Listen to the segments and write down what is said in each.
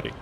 buddy.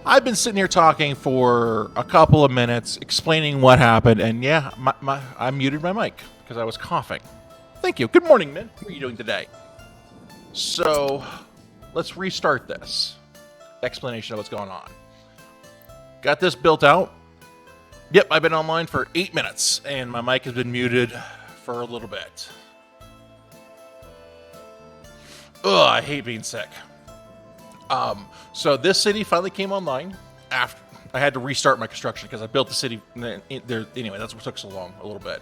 I've been sitting here talking for a couple of minutes, explaining what happened, and yeah, I muted my mic because I was coughing. Thank you. Good morning, Min. How are you doing today? So, let's restart this. Explanation of what's going on. Got this built out. Yep, I've been online for 8 minutes, and my mic has been muted for a little bit. Ugh, I hate being sick. So this city finally came online after I had to restart my construction because I built the city there. Anyway, that's what took so long, a little bit.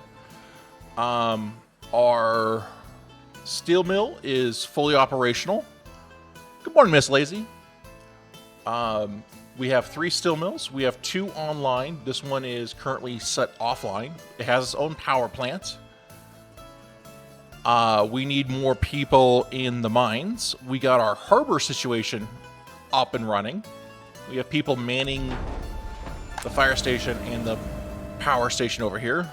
Our steel mill is fully operational. Good morning, Miss Lazy. We have 3 steel mills. We have 2 online. This one is currently set offline. It has its own power plant. We need more people in the mines. We got our harbor situation up and running. We have people manning the fire station and the power station over here.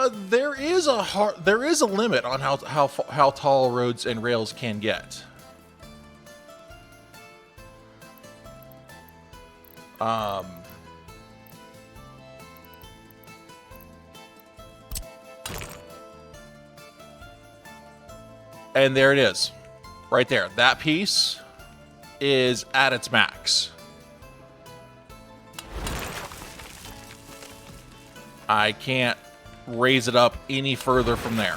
There is a limit on how tall roads and rails can get. And there it is. Right there. That piece is at its max. I can't raise it up any further from there.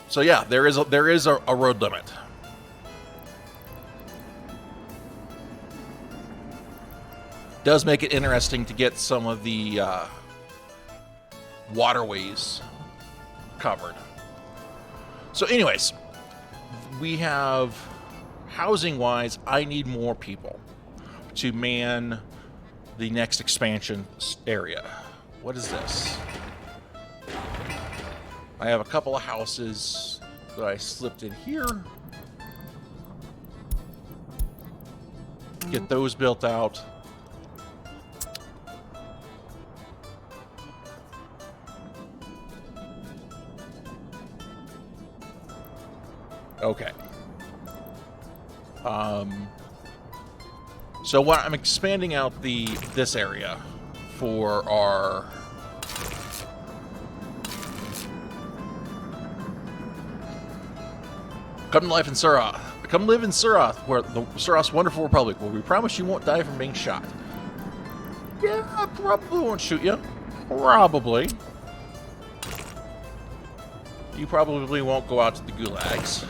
So yeah, there is a road limit. Does make it interesting to get some of the waterways covered. So anyways, we have, housing-wise, I need more people to man the next expansion area. What is this? I have a couple of houses that I slipped in here. Get those built out. Okay. So what I'm expanding out this area for our come to life in Surath. Come live in Surath, where the Surath's wonderful republic, where we promise you won't die from being shot. Yeah, I probably won't shoot you. Probably. You probably won't go out to the gulags.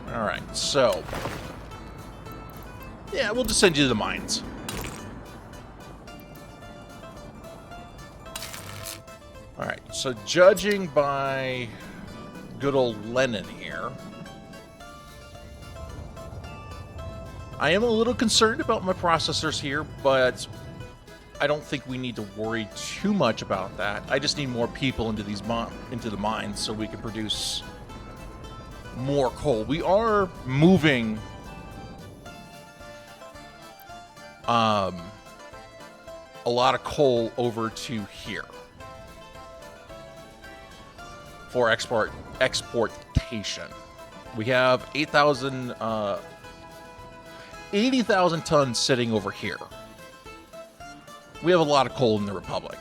Alright, so... yeah, we'll just send you to the mines. Alright, so judging by good old Lennon here, I am a little concerned about my processors here, but I don't think we need to worry too much about that. I just need more people into the mines so we can produce more coal. We are moving a lot of coal over to here for exportation. We have 80,000 tons sitting over here. We have a lot of coal in the Republic.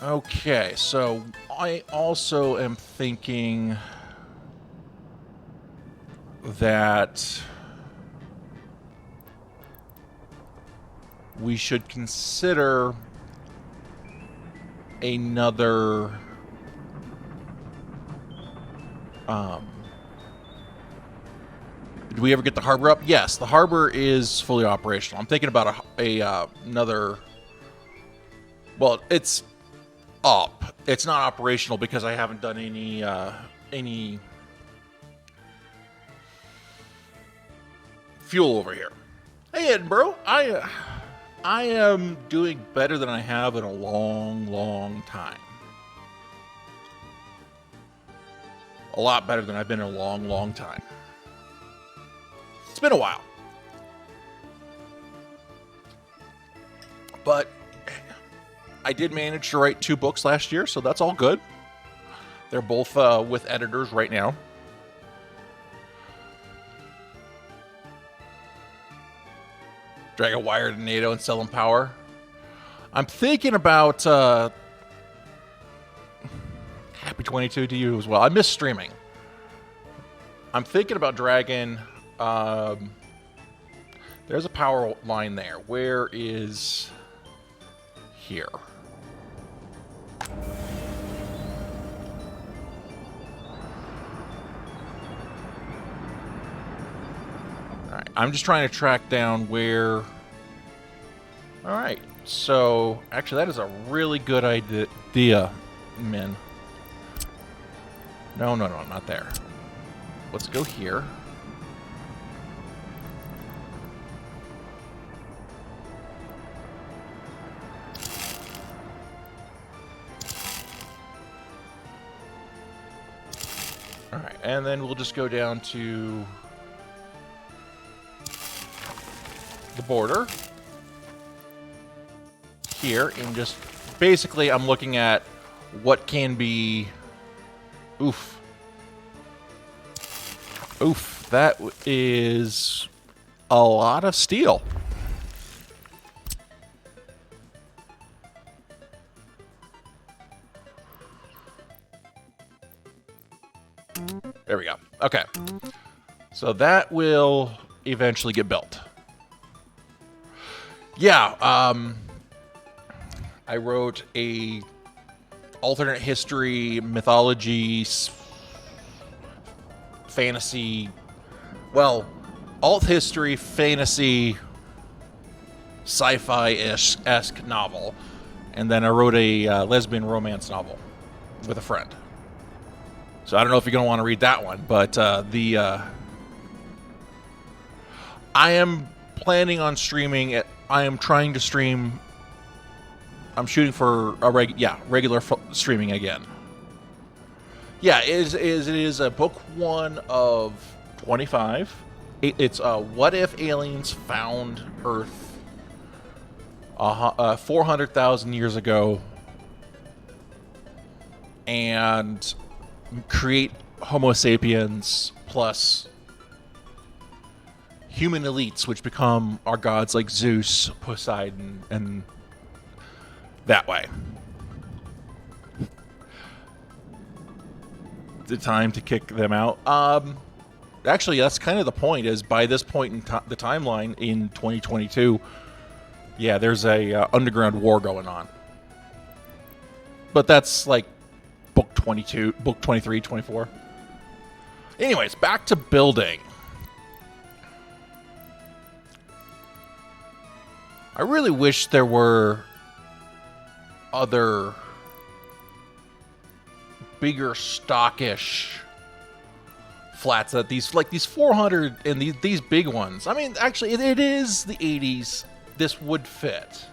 Okay, so I also am thinking that we should consider another did we ever get the harbor up? Yes, the harbor is fully operational. I'm thinking about another. Well, it's up. It's not operational because I haven't done any fuel over here. Hey, Edinburgh, I am doing better than I have in a long, long time. A lot better than I've been in a long, long time. It's been a while. But I did manage to write 2 books last year, so that's all good. They're both with editors right now. Drag a wire to NATO and sell them power. I'm thinking about Happy 22 to you as well. I miss streaming. I'm thinking about dragging. There's a power line there. Where is here? Alright, I'm just trying to track down where... Alright, so... Actually, that is a really good idea, men. No, not there. Let's go here. Alright, and then we'll just go down to the border here, and just basically I'm looking at what can be. Oof. Oof. That is a lot of steel. There we go. Okay. So that will eventually get built. Yeah, I wrote a alternate history, mythology, fantasy, well, alt history, fantasy, sci-fi-esque novel. And then I wrote a lesbian romance novel with a friend. So I don't know if you're going to want to read that one, but I am planning on streaming it. I am trying to stream. I'm shooting for a regular streaming again. Yeah, it is a book 1 of 25. It's what if aliens found Earth 400,000 years ago and create Homo sapiens plus human elites, which become our gods like Zeus, Poseidon, and that way. The time to kick them out. Actually, that's kind of the point. Is by this point in the timeline in 2022, yeah, there's a underground war going on. But that's like book 22, book 23, 24. Anyways, back to building. I really wish there were other bigger stockish flats that these 400 and these big ones. I mean, actually, it is the 80s. This would fit.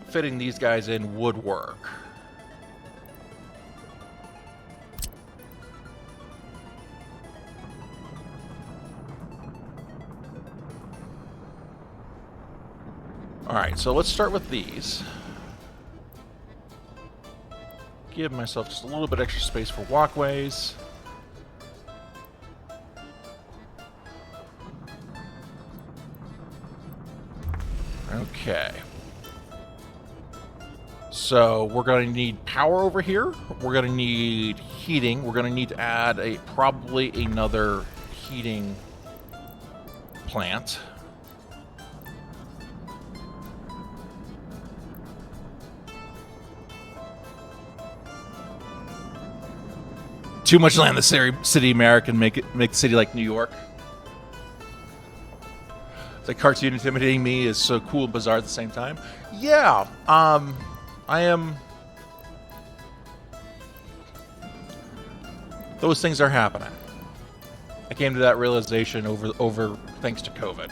Fitting these guys in would work. All right, so let's start with these. Give myself just a little bit extra space for walkways. Okay. So we're going to need power over here. We're going to need heating. We're going to need to add probably another heating plant. Too much land in the city American make the city like New York. It's like cartoon intimidating me is so cool and bizarre at the same time. Yeah, I am. Those things are happening. I came to that realization over thanks to COVID.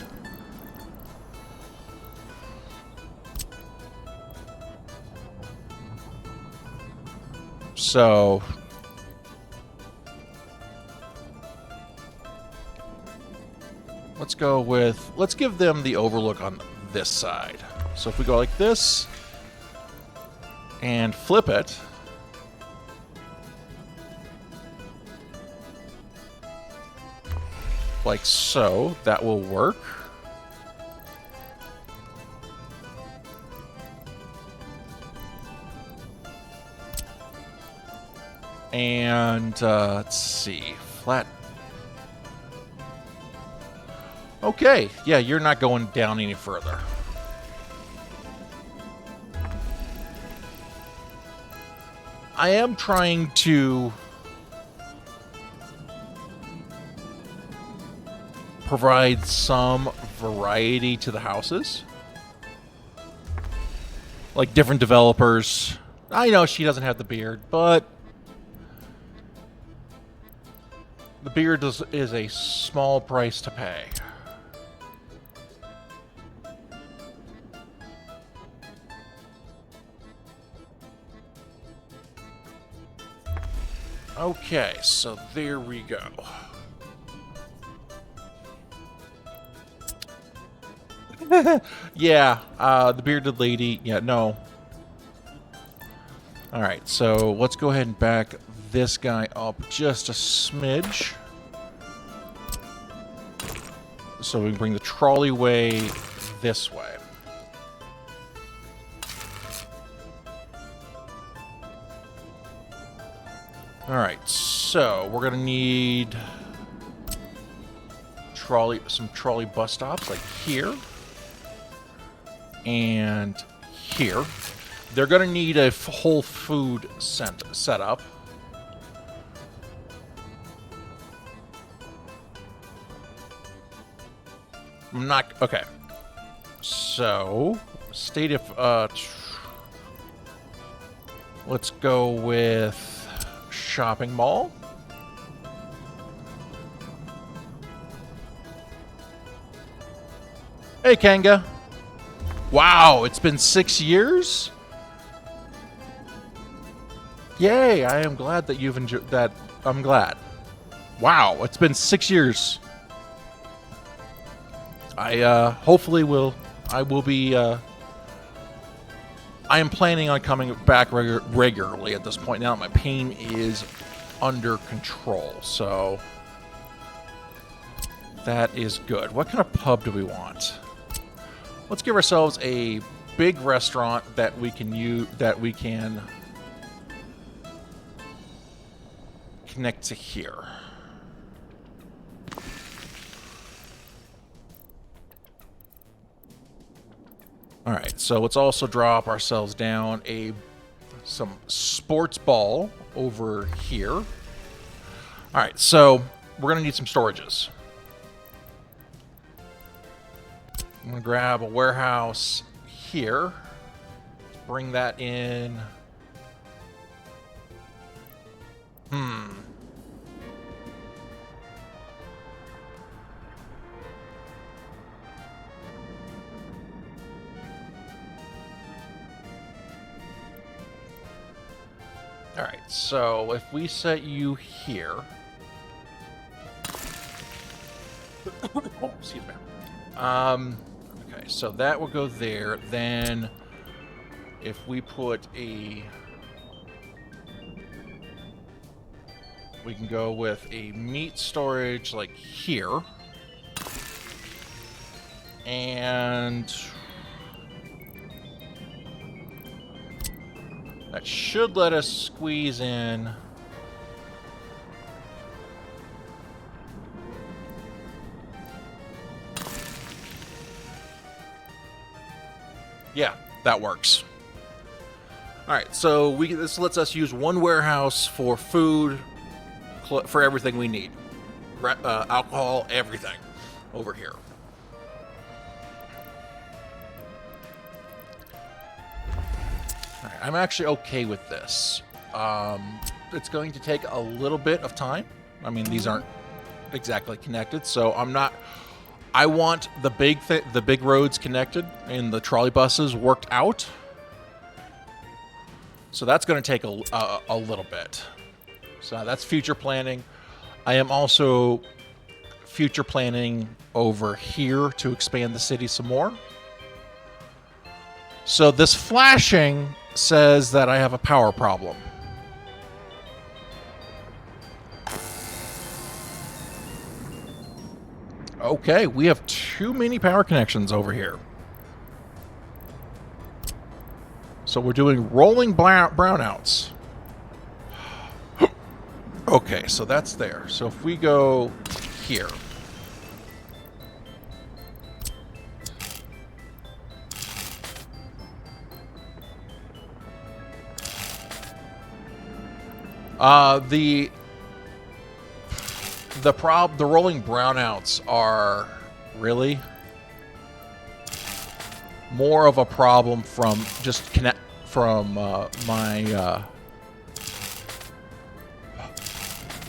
So let's give them the overlook on this side. So if we go like this and flip it, like so, that will work. And let's see, flat. Okay, yeah, you're not going down any further. I am trying to provide some variety to the houses. Like different developers. I know she doesn't have the beard, but the beard is a small price to pay. Okay, so there we go. Yeah, the bearded lady. Yeah, no. All right, so let's go ahead and back this guy up just a smidge. So we can bring the trolley way this way. All right, so we're gonna need some trolley bus stops like here and here. They're gonna need a whole food setup. I'm not okay. So state if let's go with shopping mall. Hey, Kanga. Wow, it's been 6 years? Yay, I am glad that you've enjoyed that. I'm glad. Wow, it's been 6 years. I will be I am planning on coming back regularly at this point now that my pain is under control, so that is good. What kind of pub do we want? Let's give ourselves a big restaurant that we can connect to here. All right, so let's also drop ourselves down some sports ball over here. All right, so we're gonna need some storages. I'm gonna grab a warehouse here. Let's bring that in. All right, so if we set you here, excuse me. Okay, so that will go there. Then, if we put we can go with a meat storage like here, and that should let us squeeze in yeah, that works. All right, so this lets us use one warehouse for food, for everything we need, alcohol, everything over here. All right, I'm actually okay with this. It's going to take a little bit of time. I mean, these aren't exactly connected, so I'm not. I want the big roads connected and the trolley buses worked out. So that's going to take a little bit. So that's future planning. I am also future planning over here to expand the city some more. So this flashing says that I have a power problem. Okay, we have too many power connections over here. So we're doing rolling brownouts. Okay, so that's there. So if we go here. The rolling brownouts are really more of a problem from just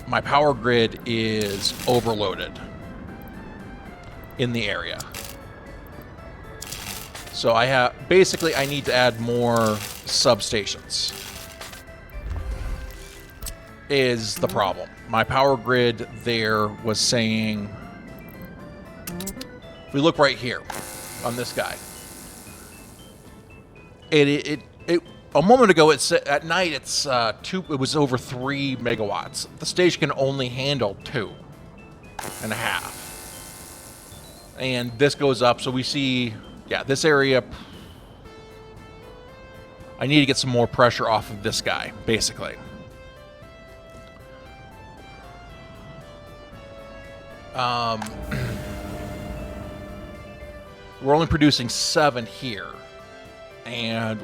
my power grid is overloaded in the area. So I need to add more substations. Is the problem. My power grid there was saying, if we look right here, on this guy. A moment ago, at night it's it was over 3 megawatts. The station can only handle 2.5. And this goes up, so we see, yeah, this area. I need to get some more pressure off of this guy, basically. We're only producing 7 here. And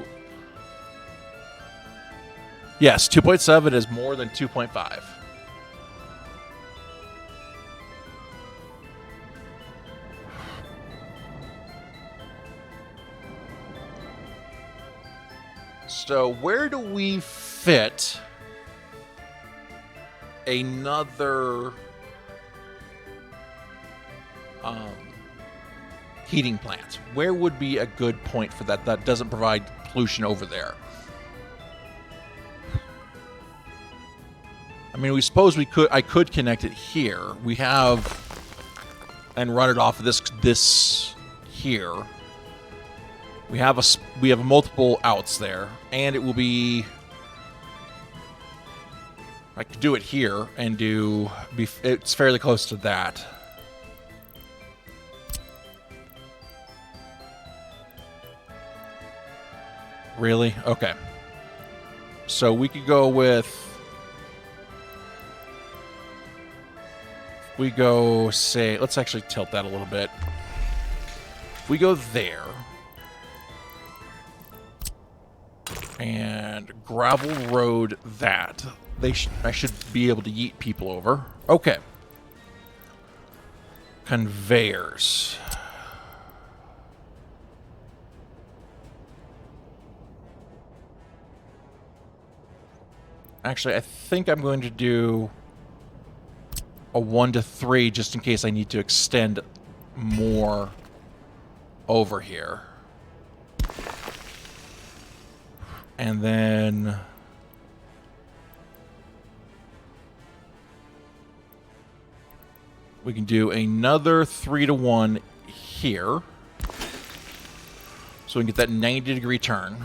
yes, 2.7 is more than 2.5. So where do we fit another heating plant? Where would be a good point for that that doesn't provide pollution over there? I mean, we suppose I could connect it here. We have, and run it off of this here. We have multiple outs there, and it will be. I could do it here and it's fairly close to that. Really? Okay. So we could go with. We go, say, let's actually tilt that a little bit. We go there. And gravel road that. I should be able to yeet people over. Okay. Conveyors. Actually, I think I'm going to do a 1 to 3 just in case I need to extend more over here. And then we can do another 3 to 1 here. So we can get that 90-degree turn.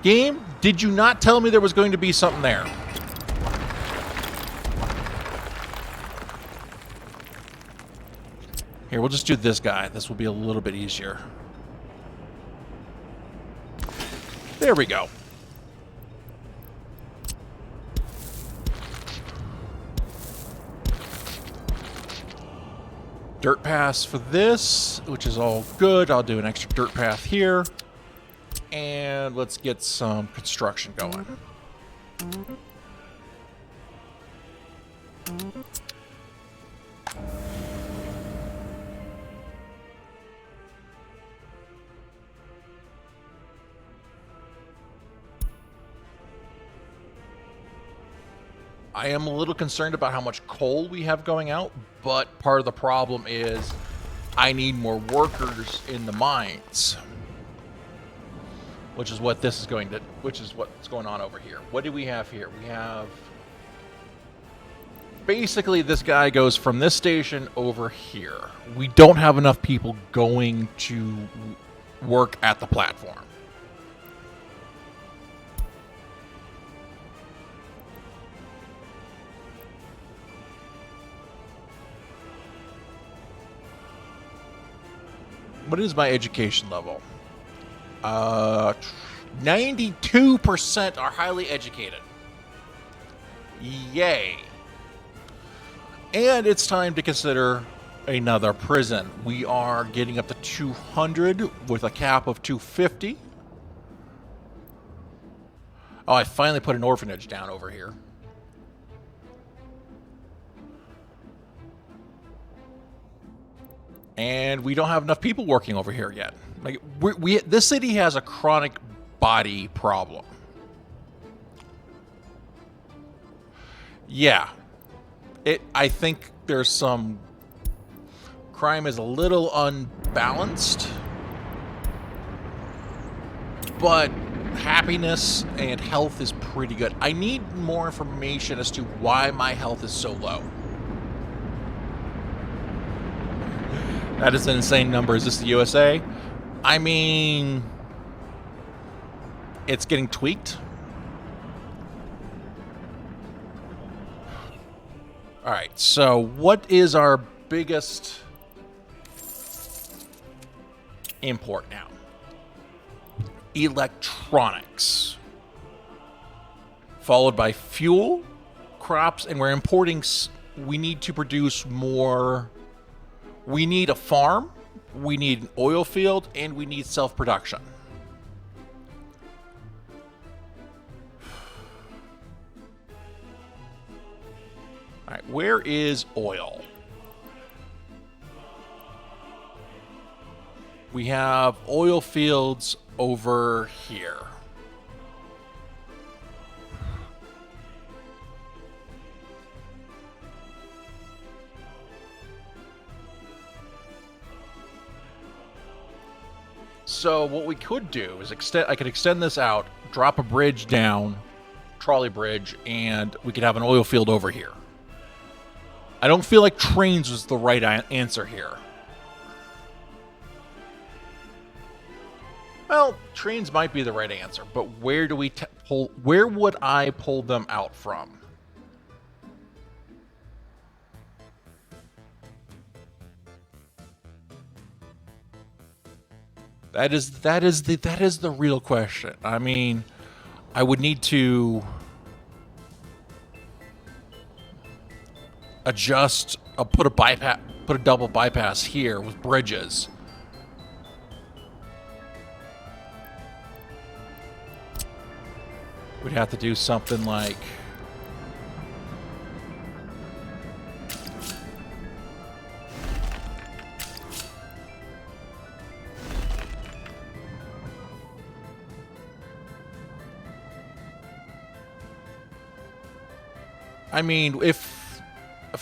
Game, did you not tell me there was going to be something there? Here, we'll just do this guy. This will be a little bit easier. There we go. Dirt paths for this, which is all good. I'll do an extra dirt path here. And let's get some construction going. I am a little concerned about how much coal we have going out, but part of the problem is I need more workers in the mines. Which is what this is going to, which is what's going on over here. What do we have here? We have, basically this guy goes from this station over here. We don't have enough people going to work at the platform. What is my education level? 92% are highly educated. Yay. And it's time to consider another prison. We are getting up to 200 with a cap of 250. Oh, I finally put an orphanage down over here. And we don't have enough people working over here yet. Like this city has a chronic body problem. Yeah. I think there's some crime is a little unbalanced. But happiness and health is pretty good. I need more information as to why my health is so low. That is an insane number. Is this the USA? I mean, it's getting tweaked. All right, so what is our biggest import now? Electronics. Followed by fuel, crops, and we're importing. We need to produce more. We need a farm, we need an oil field, and we need self-production. All right, where is oil? We have oil fields over here. So what we could do is I could extend this out, drop a bridge down, trolley bridge, and we could have an oil field over here. I don't feel like trains was the right answer here. Well, trains might be the right answer, but where do we pull? Where would I pull them out from? That is the real question. I mean, I would need to adjust, put a double bypass here with bridges. We'd have to do something like I mean, if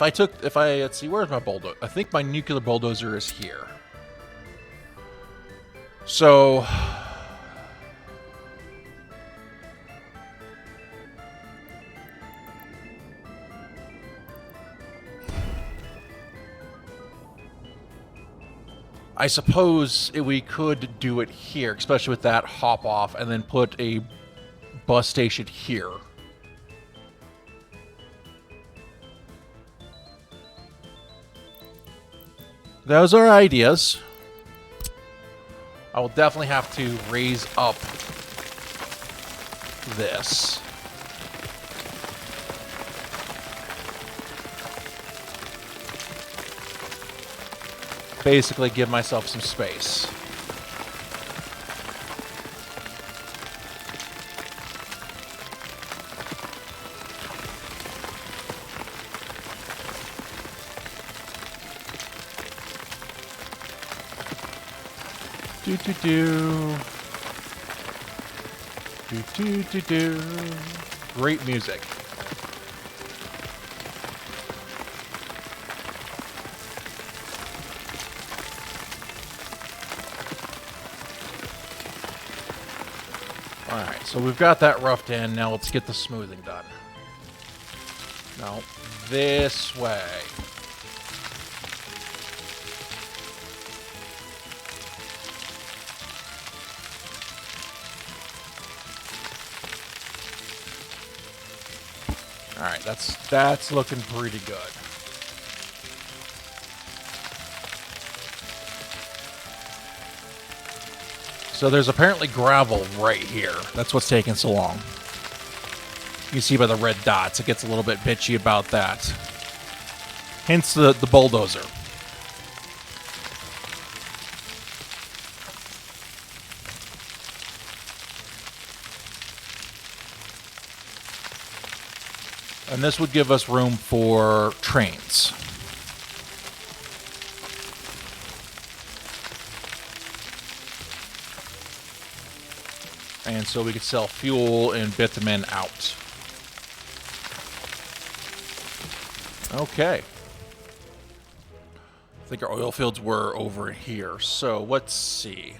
let's see, where's my bulldozer? I think my nuclear bulldozer is here. So I suppose we could do it here, especially with that hop off, and then put a bus station here. Those are ideas. I will definitely have to raise up this. Basically give myself some space. Do. Great music. Alright, so we've got that roughed in. Now let's get the smoothing done. No, this way. Alright, that's looking pretty good. So there's apparently gravel right here. That's what's taking so long. You see by the red dots, it gets a little bit bitchy about that. Hence the bulldozer. And this would give us room for trains. And so we could sell fuel and bitumen out. Okay. I think our oil fields were over here. So let's see.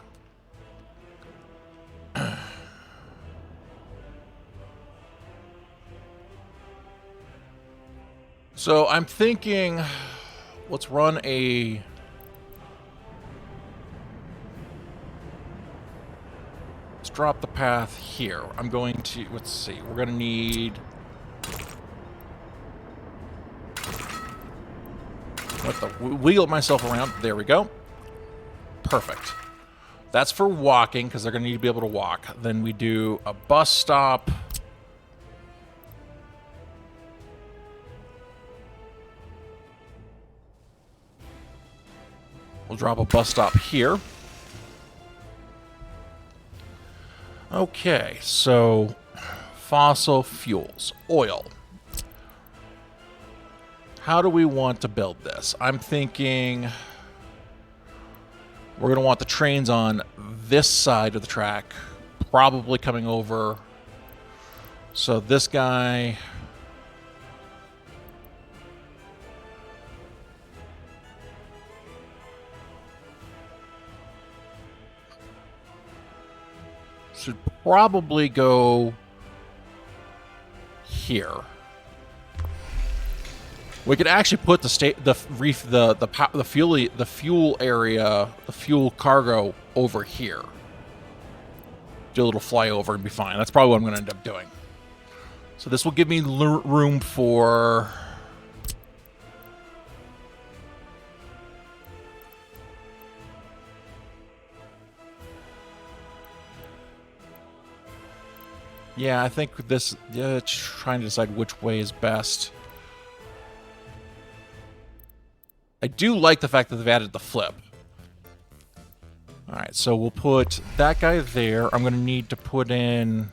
So I'm thinking, let's run a Let's drop the path here. I'm going to, let's see, we're going to need... wheel myself around. There we go. Perfect. That's for walking, because they're going to need to be able to walk. Then we do a bus stop. We'll drop a bus stop here. Okay, so fossil fuels, oil. How do we want to build this? I'm thinking we're going to want the trains on this side of the track, probably coming over. So this guy... should probably go here. We could actually put the fuel area, the fuel cargo over here. Do a little flyover and be fine. That's probably what I'm going to end up doing. So this will give me room for... Yeah, I think this... Yeah, trying to decide which way is best. I do like the fact that they've added the flip. Alright, so we'll put that guy there. I'm going to need to put in...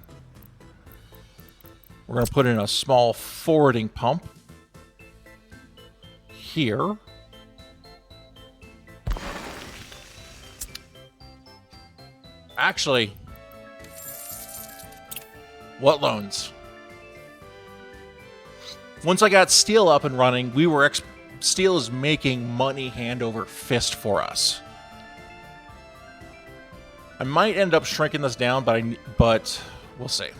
We're going to put in a small forwarding pump. Here. Actually... What loans? Once I got steel up and running, we were steel is making money hand over fist for us. I might end up shrinking this down, but we'll see. I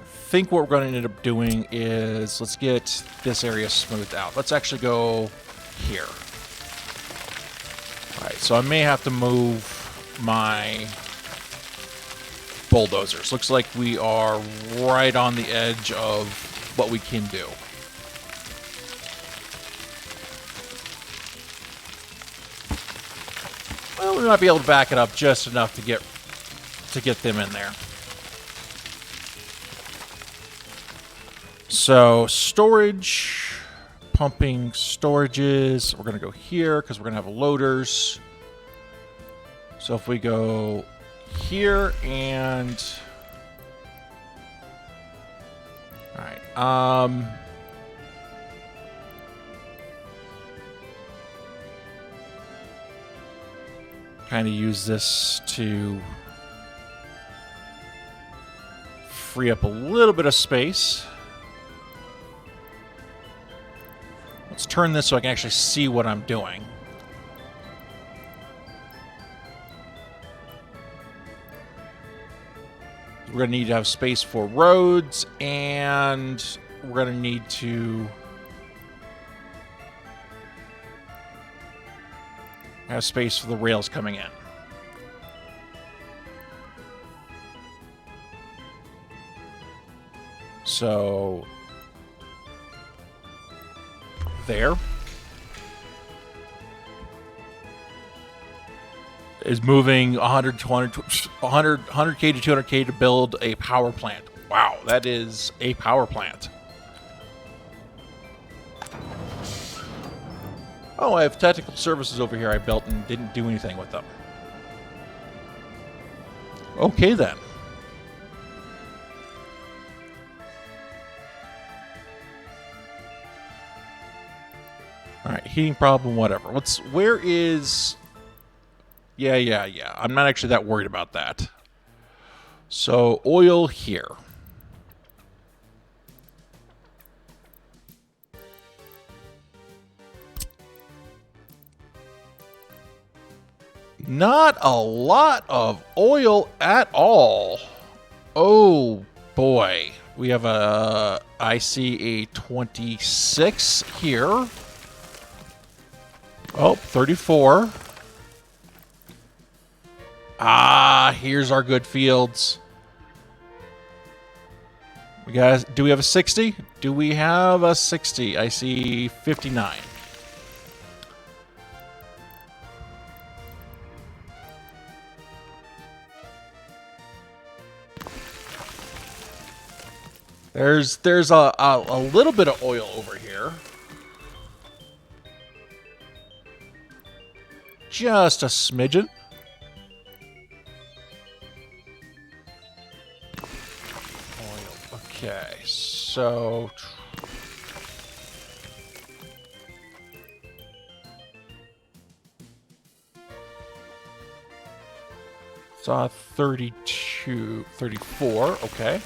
think what we're going to end up doing is let's get this area smoothed out. Let's actually go here. All right, so I may have to move my bulldozers. Looks like we are right on the edge of what we can do. Well, we might be able to back it up just enough to get them in there. So, storage, pumping storages. We're going to go here because we're going to have loaders. So if we go here and... Alright, kind of use this to free up a little bit of space. Let's turn this so I can actually see what I'm doing. We're going to need to have space for roads, and we're going to need to have space for the rails coming in. So, there. Is moving 100 to 100K to 200K to build a power plant. Wow, that is a power plant. Oh, I have technical services over here I built and didn't do anything with them. Okay, then. Alright, heating problem, whatever. Where is... Yeah. I'm not actually that worried about that. So, oil here. Not a lot of oil at all. Oh, boy. We have I see a 26 here. Oh, 34. Ah, here's our good fields. Do we have a 60? Do we have a 60? I see 59. There's a little bit of oil over here. Just a smidgen. Oil. Okay, so saw 32, 34. Okay.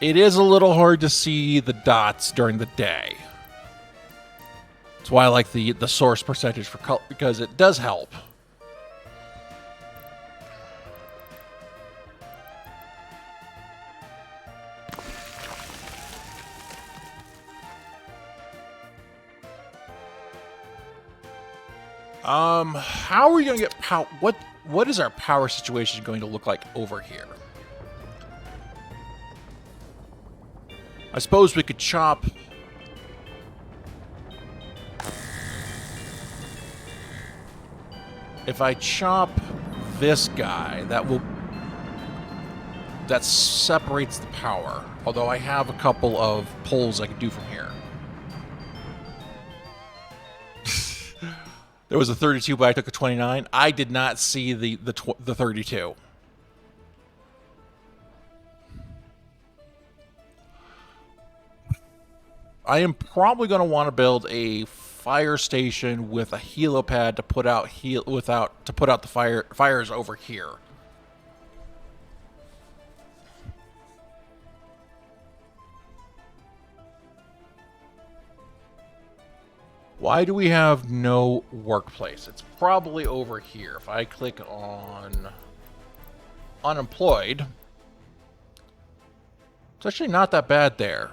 It is a little hard to see the dots during the day. That's why I like the source percentage for color, because it does help. How are we going to get power? What is our power situation going to look like over here? I suppose we could chop. If I chop this guy, that separates the power. Although I have a couple of pulls I could do from here. There was a 32, but I took a 29. I did not see the 32. I am probably going to want to build a fire station with a helipad to put out the fires over here. Why do we have no workplace? It's probably over here. If I click on unemployed, it's actually not that bad there.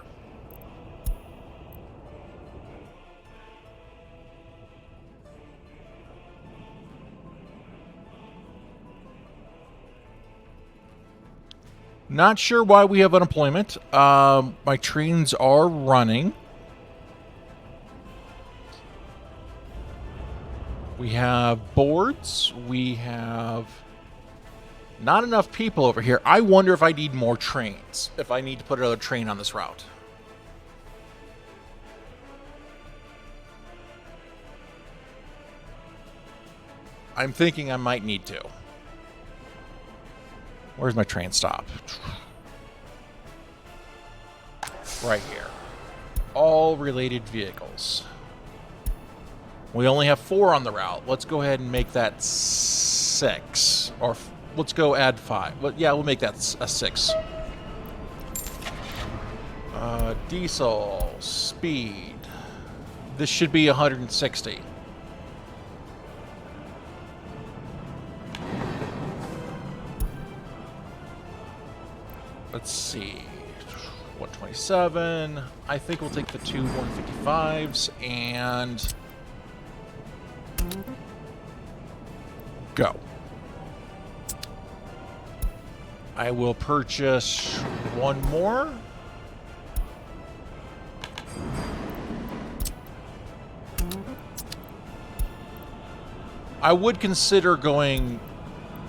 Not sure why we have unemployment. My trains are running. We have boards. We have not enough people over here. I wonder if I need more trains. If I need to put another train on this route. I'm thinking I might need to. Where's my train stop? Right here. All related vehicles. We only have 4 on the route. Let's go ahead and make that 6. Or let's go add 5. Well, yeah, we'll make that a 6. Diesel. Speed. This should be 160. Let's see. 127. I think we'll take the 2 155s and go. I will purchase 1 more. I would consider going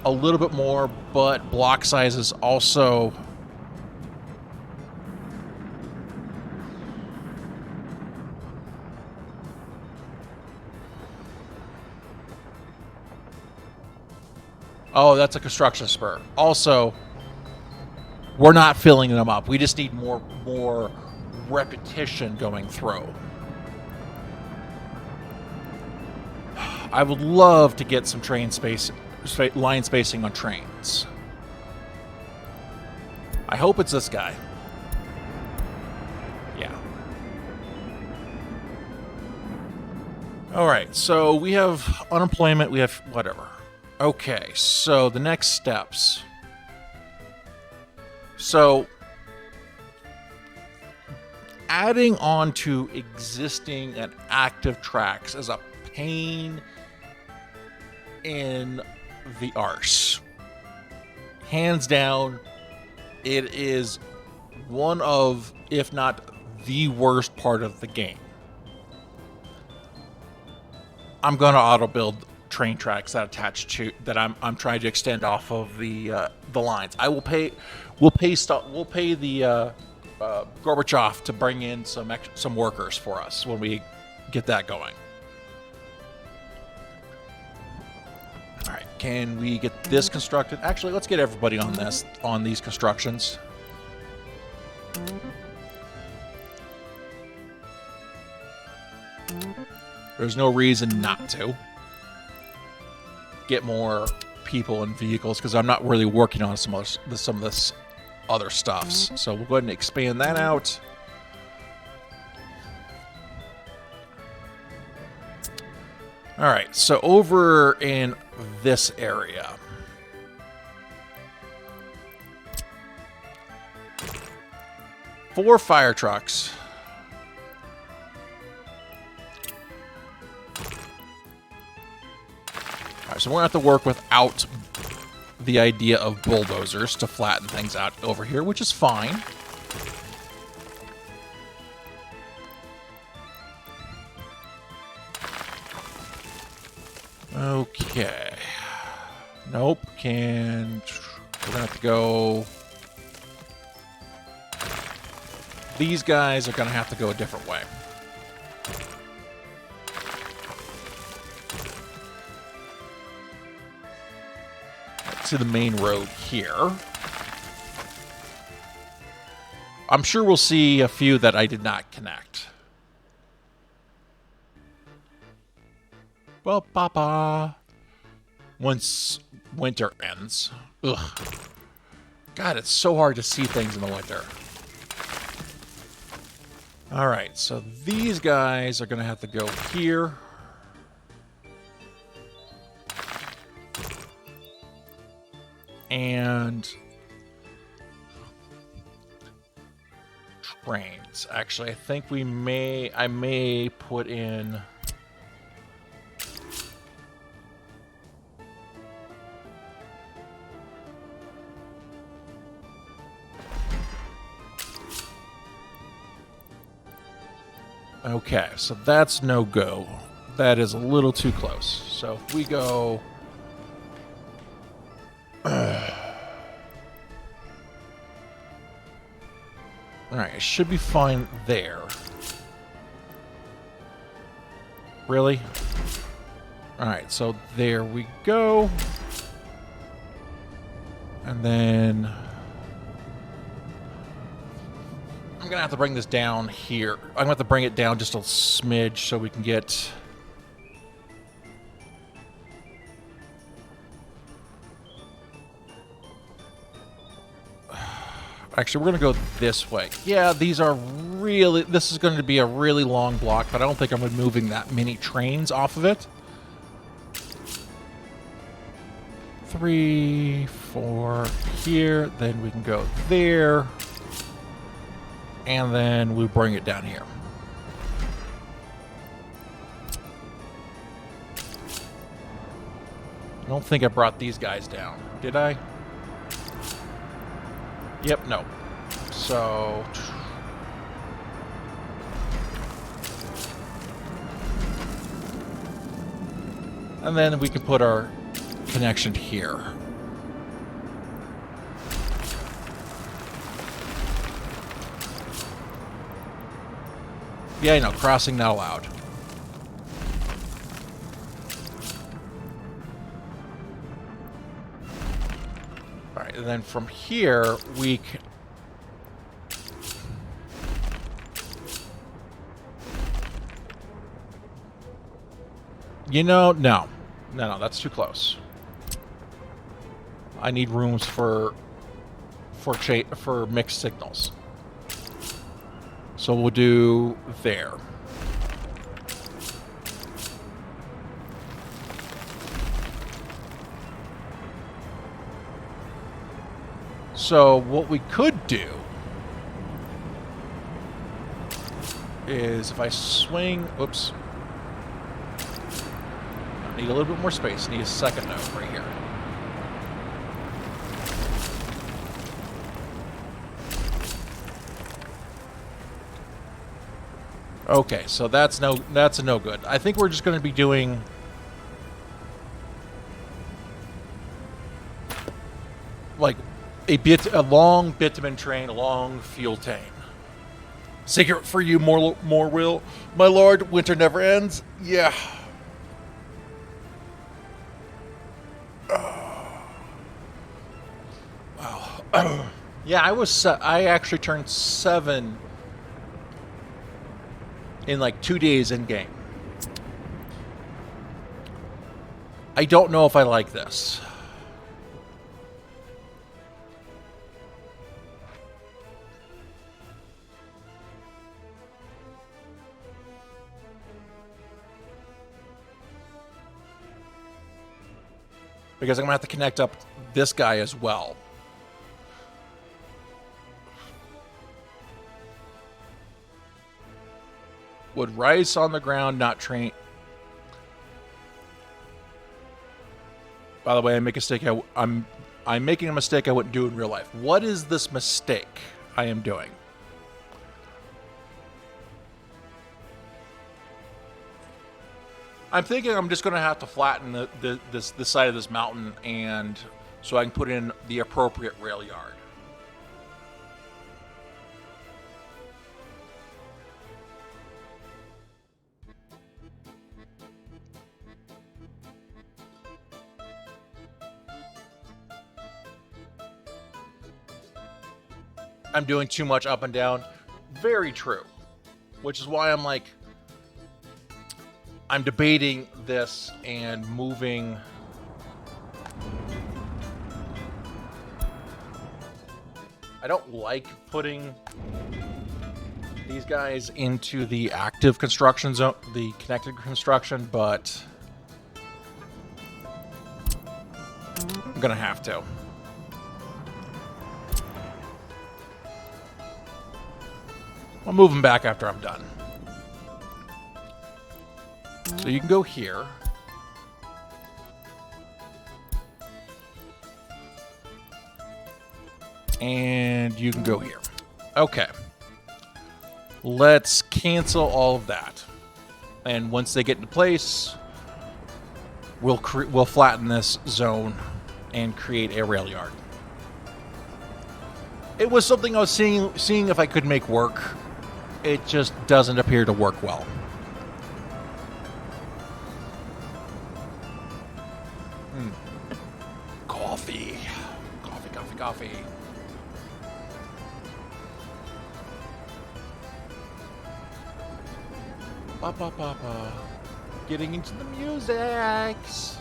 a little bit more, but block size is also oh, that's a construction spur. Also, we're not filling them up. We just need more repetition going through. I would love to get some line spacing on trains. I hope it's this guy. Yeah. All right, so we have unemployment. We have whatever. Okay, so the next steps. So adding on to existing and active tracks is a pain in the arse. Hands down, it is one of, if not the worst part of the game. I'm going to auto build train tracks that attach to that I'm trying to extend off of the lines. We'll pay the Gorbachev to bring in some workers for us when we get that going. All right, can we get this constructed? Actually, let's get everybody on these constructions. There's no reason not to get more people and vehicles because I'm not really working on some of this other stuffs. So we'll go ahead and expand that out. All right, so over in this area, four fire trucks. All right, so we're gonna have to work without the idea of bulldozers to flatten things out over here, which is fine. Okay. Nope. We're gonna have to go. These guys are gonna have to go a different way. To the main road here. I'm sure we'll see a few that I did not connect. Well, Papa. Once winter ends. Ugh. God, it's so hard to see things in the winter. Alright, so these guys are going to have to go here. And trains. Actually, I think I may put in okay, so that's no go. That is a little too close. So if we go Alright, it should be fine there. Really? Alright, so there we go. And then I'm going to have to bring this down here. I'm going to have to bring it down just a smidge so we can get... Actually, we're going to go this way. Yeah, these are really... This is going to be a really long block, but I don't think I'm moving that many trains off of it. 3, 4 here. Then we can go there. And then we bring it down here. I don't think I brought these guys down. Did I? Yep, no. So... And then we can put our connection here. Yeah, I know, crossing not allowed. Alright, and then from here, we can... You know, no. No, that's too close. I need rooms for mixed signals. So we'll do there. So what we could do is if I swing... Oops. I need a little bit more space. I need a second node right here. Okay, so that's a no good. I think we're just going to be doing like a long bitumen train, a long fuel tank. Secret for you, more will, my lord. Winter never ends. Yeah. Wow. Yeah, I actually turned 7 in like 2 days in game. I don't know if I like this. Because I'm going to have to connect up this guy as well. Would rice on the ground not train... By the way, I make a mistake. I'm making a mistake I wouldn't do in real life. What is this mistake I am doing? I'm thinking I'm just going to have to flatten this side of this mountain, and so I can put in the appropriate rail yard. I'm doing too much up and down. Very true. Which is why I'm like, I'm debating this and moving. I don't like putting these guys into the active construction zone, the connected construction, but I'm gonna have to. I'll move them back after I'm done. So you can go here. And you can go here. Okay. Let's cancel all of that. And once they get into place, we'll flatten this zone and create a rail yard. It was something I was seeing if I could make work. It just doesn't appear to work well. Coffee. Coffee. Ba. Getting into the musics.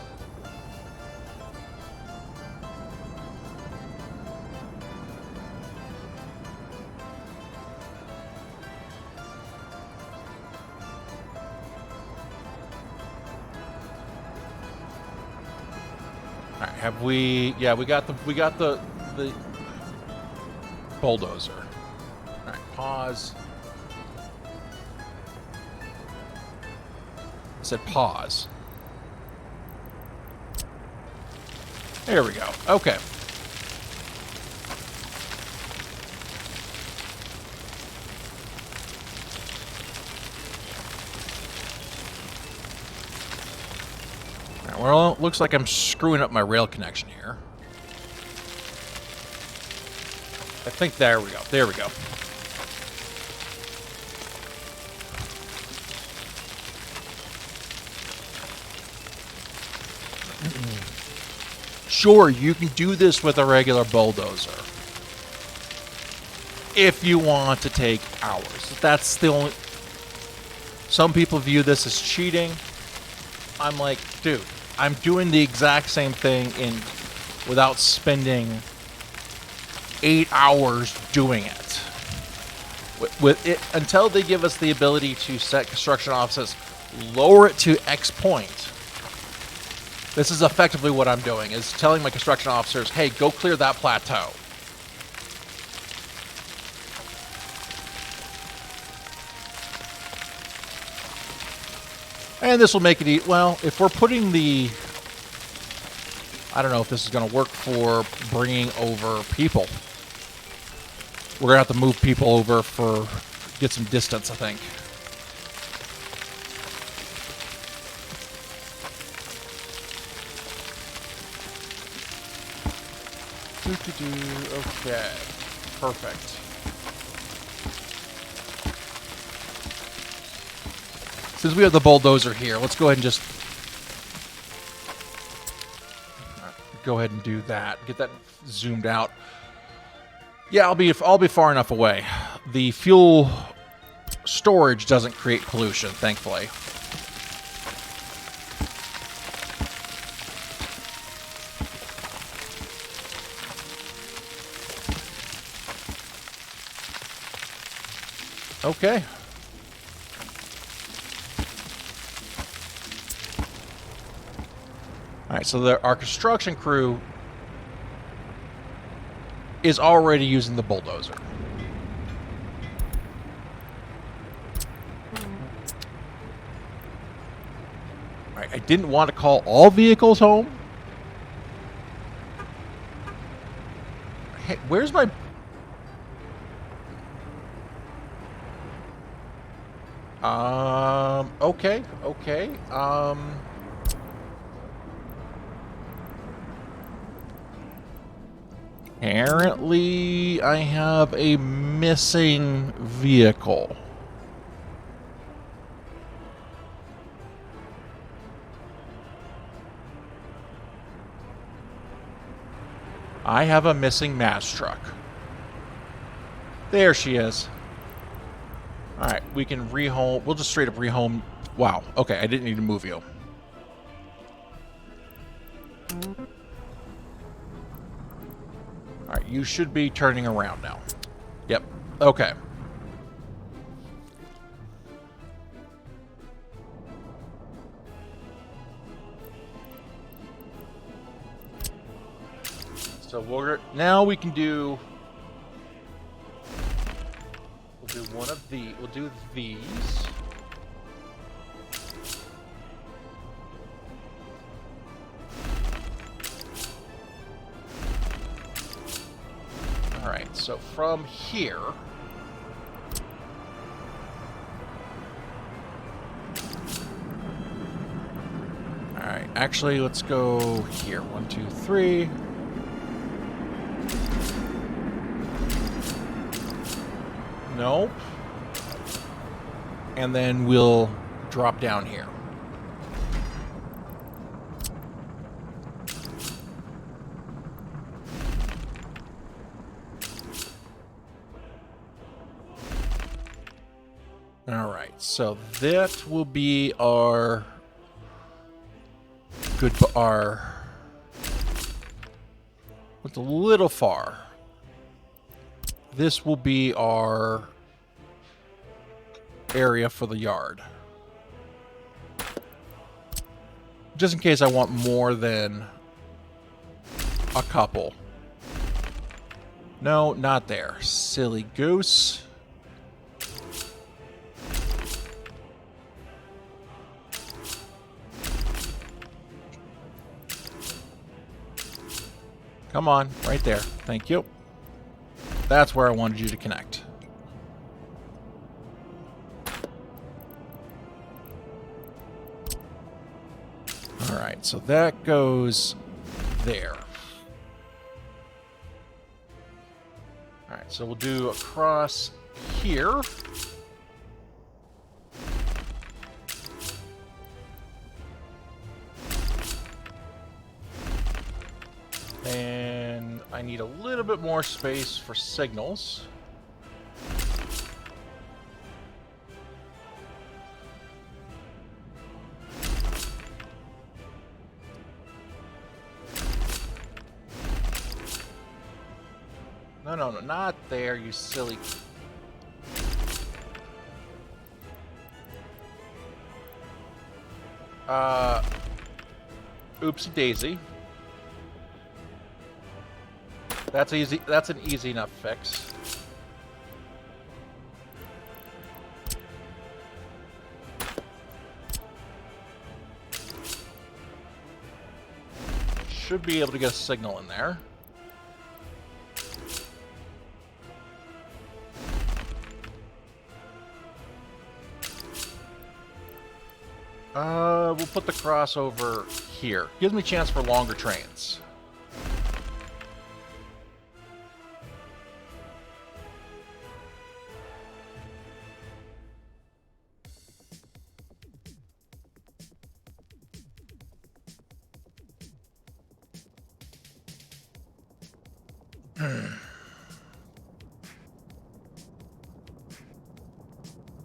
All right, have we? Yeah, we got the bulldozer. All right, pause. I said pause. There we go. Okay. Well, it looks like I'm screwing up my rail connection here. I think there we go. There we go. Sure, you can do this with a regular bulldozer if you want to take hours. That's the only... Some people view this as cheating. I'm like, dude, I'm doing the exact same thing without spending 8 hours doing it. With it until they give us the ability to set construction offices, lower it to X point. This is effectively what I'm doing, is telling my construction officers, hey, go clear that plateau. And this will make it well, if we're putting the... I don't know if this is going to work for bringing over people. We're going to have to move people over for... get some distance, I think. Okay. Perfect. Since we have the bulldozer here, let's go ahead and just... go ahead and do that. Get that zoomed out. Yeah, I'll be far enough away. The fuel storage doesn't create pollution, thankfully. Okay. All right, so our construction crew is already using the bulldozer. All right, I didn't want to call all vehicles home. Hey, where's my... Okay. Apparently, I have a missing vehicle. I have a missing mass truck. There she is. Alright, we can rehome. We'll just straight up rehome. Wow, okay, I didn't need to move you. Alright, you should be turning around now. Yep, okay. So now we can do... We'll do one of the... We'll do these. Alright, so from here... Alright, actually, let's go here. 1, 2, 3... Nope. And then we'll drop down here. All right, so that will be our what's a little far. This will be our area for the yard. Just in case I want more than a couple. No, not there. Silly goose. Come on, right there. Thank you. That's where I wanted you to connect. All right, so that goes there. All right, so we'll do across here. And I need a little bit more space for signals. No, not there, you silly... Oopsie daisy. That's easy. That's an easy enough fix. should be able to get a signal in there. We'll put the crossover here. Gives me a chance for longer trains.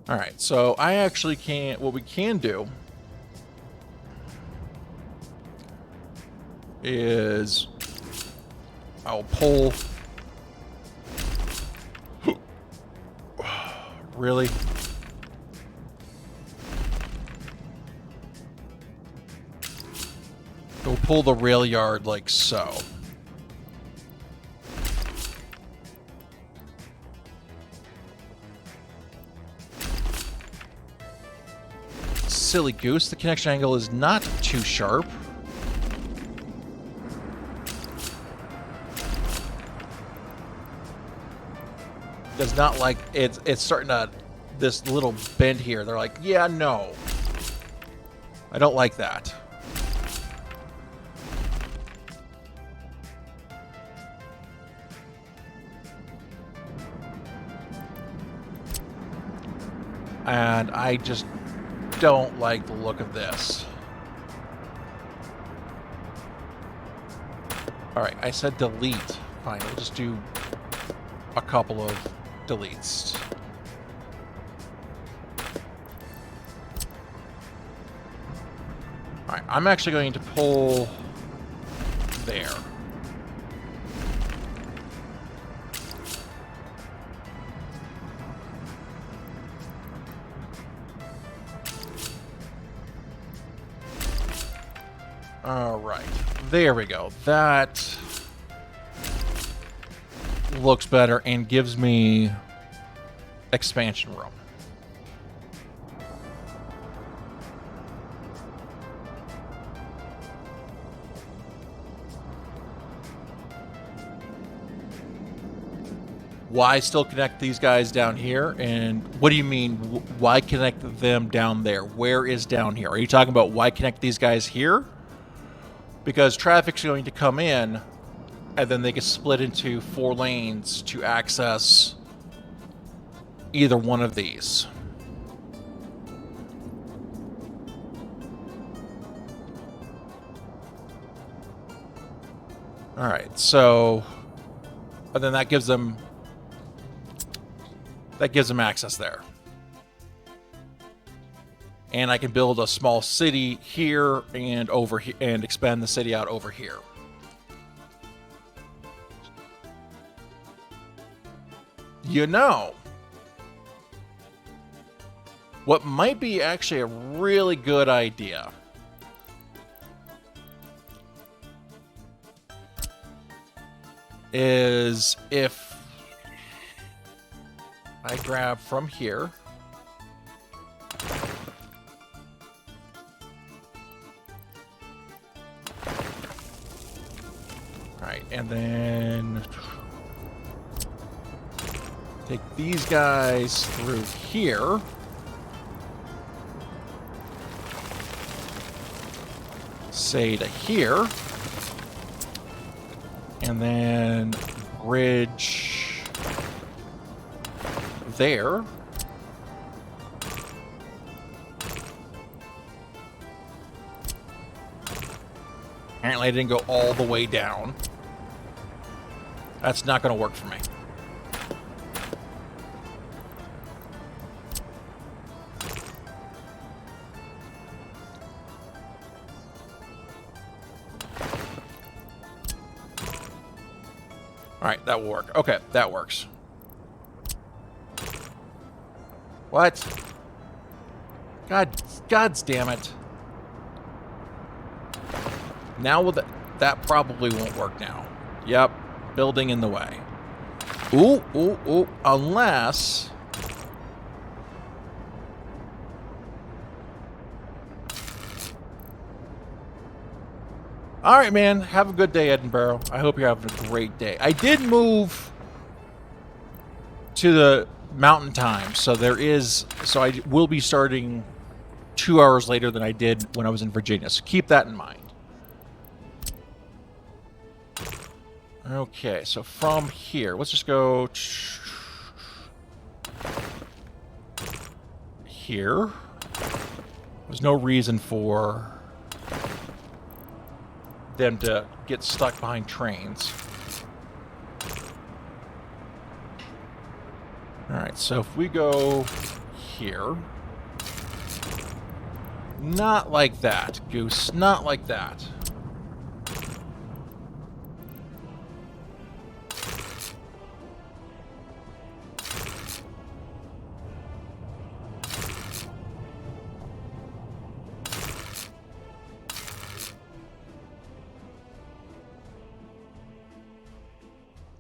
All right, so I actually can't. What we can do is I'll pull. Really? We'll pull the rail yard like so. Silly goose, the connection angle is not too sharp. Does not like it's starting to this little bend here. They're like, yeah, no. I don't like that. And I just don't like the look of this. Alright, I said delete. Fine, we'll just do a couple of deletes. Alright, I'm actually going to pull there. Alright, there we go. That looks better and gives me expansion room. Why still connect these guys down here? And what do you mean, why connect them down there? Where is down here? Are you talking about why connect these guys here? Because traffic's going to come in, and then they get split into 4 lanes to access either one of these. Alright, so... and then that gives them access there. And I can build a small city here and over here and expand the city out over here. You know, what might be actually a really good idea is if I grab from here. Alright, and then take these guys through here. Say to here. And then bridge there. Apparently I didn't go all the way down. That's not going to work for me. Alright, that will work. Okay, that works. What? God's damn it. Now will that probably won't work now. Yep, building in the way. Ooh, ooh, ooh, unless... All right, man. Have a good day, Edinburgh. I hope you're having a great day. I did move to the mountain time, so I will be starting 2 hours later than I did when I was in Virginia. So keep that in mind. Okay, so from here, let's just go here. There's no reason for them to get stuck behind trains. Alright, so if we go here... Not like that, Goose. Not like that.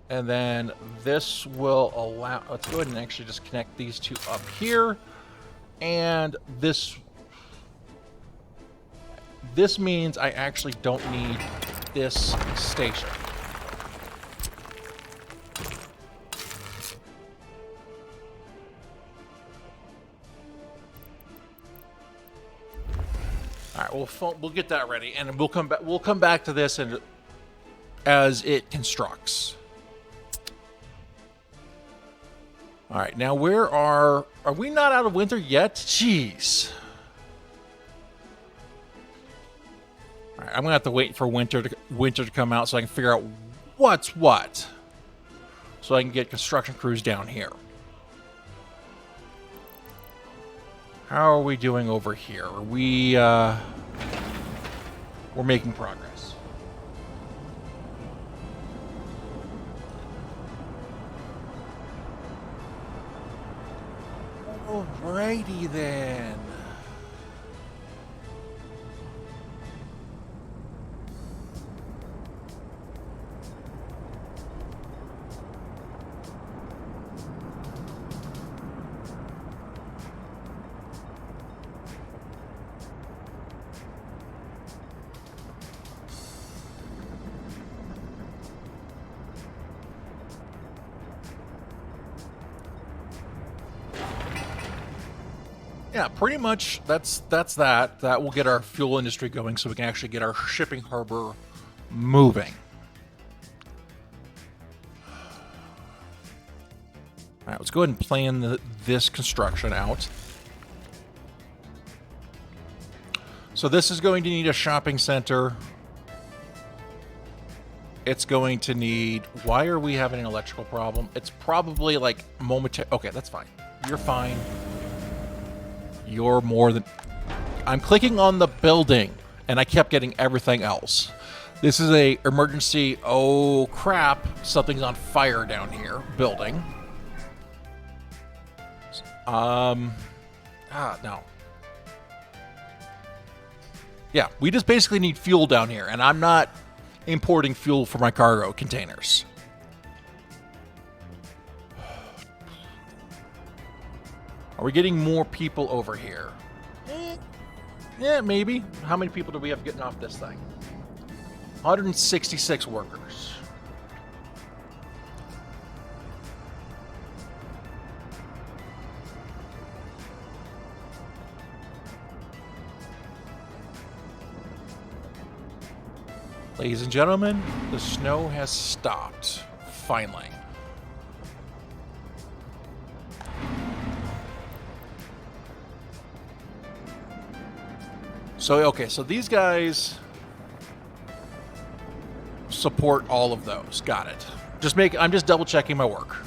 And then this will allow... Let's go ahead and actually just connect these two up here. And this means I actually don't need this station. All right, we'll get that ready, and we'll come back. We'll come back to this and as it constructs. All right, now where are we not out of winter yet? Jeez. All right, I'm gonna have to wait for winter to come out so I can figure out what's what, so I can get construction crews down here. How are we doing over here? Are we we're making progress. Alrighty then. Yeah, pretty much that's that. That will get our fuel industry going so we can actually get our shipping harbor moving. All right, let's go ahead and plan this construction out. So this is going to need a shopping center. It's going to need... Why are we having an electrical problem? It's probably like momentary... Okay, that's fine. You're fine. You're more than... I'm clicking on the building, and I kept getting everything else. This is a emergency... Oh, crap. Something's on fire down here. Building. No. Yeah, we just basically need fuel down here, and I'm not importing fuel for my cargo containers. Are we getting more people over here? Yeah, maybe. How many people do we have getting off this thing? 166 workers. Ladies and gentlemen, the snow has stopped. Finally. So, okay, so these guys support all of those. Got it. I'm just double checking my work.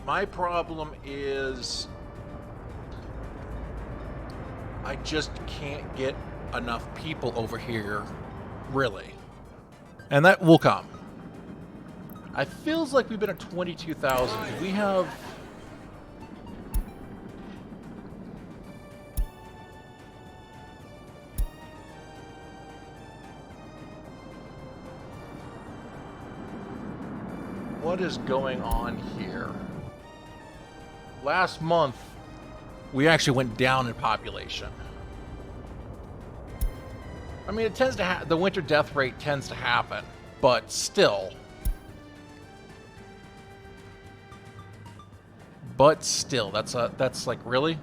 My problem is I just can't get enough people over here, really. And that will come. It feels like we've been at 22,000. We have... What is going on here? Last month, we actually went down in population. I mean, it tends to the winter death rate tends to happen, but still. That's like, really?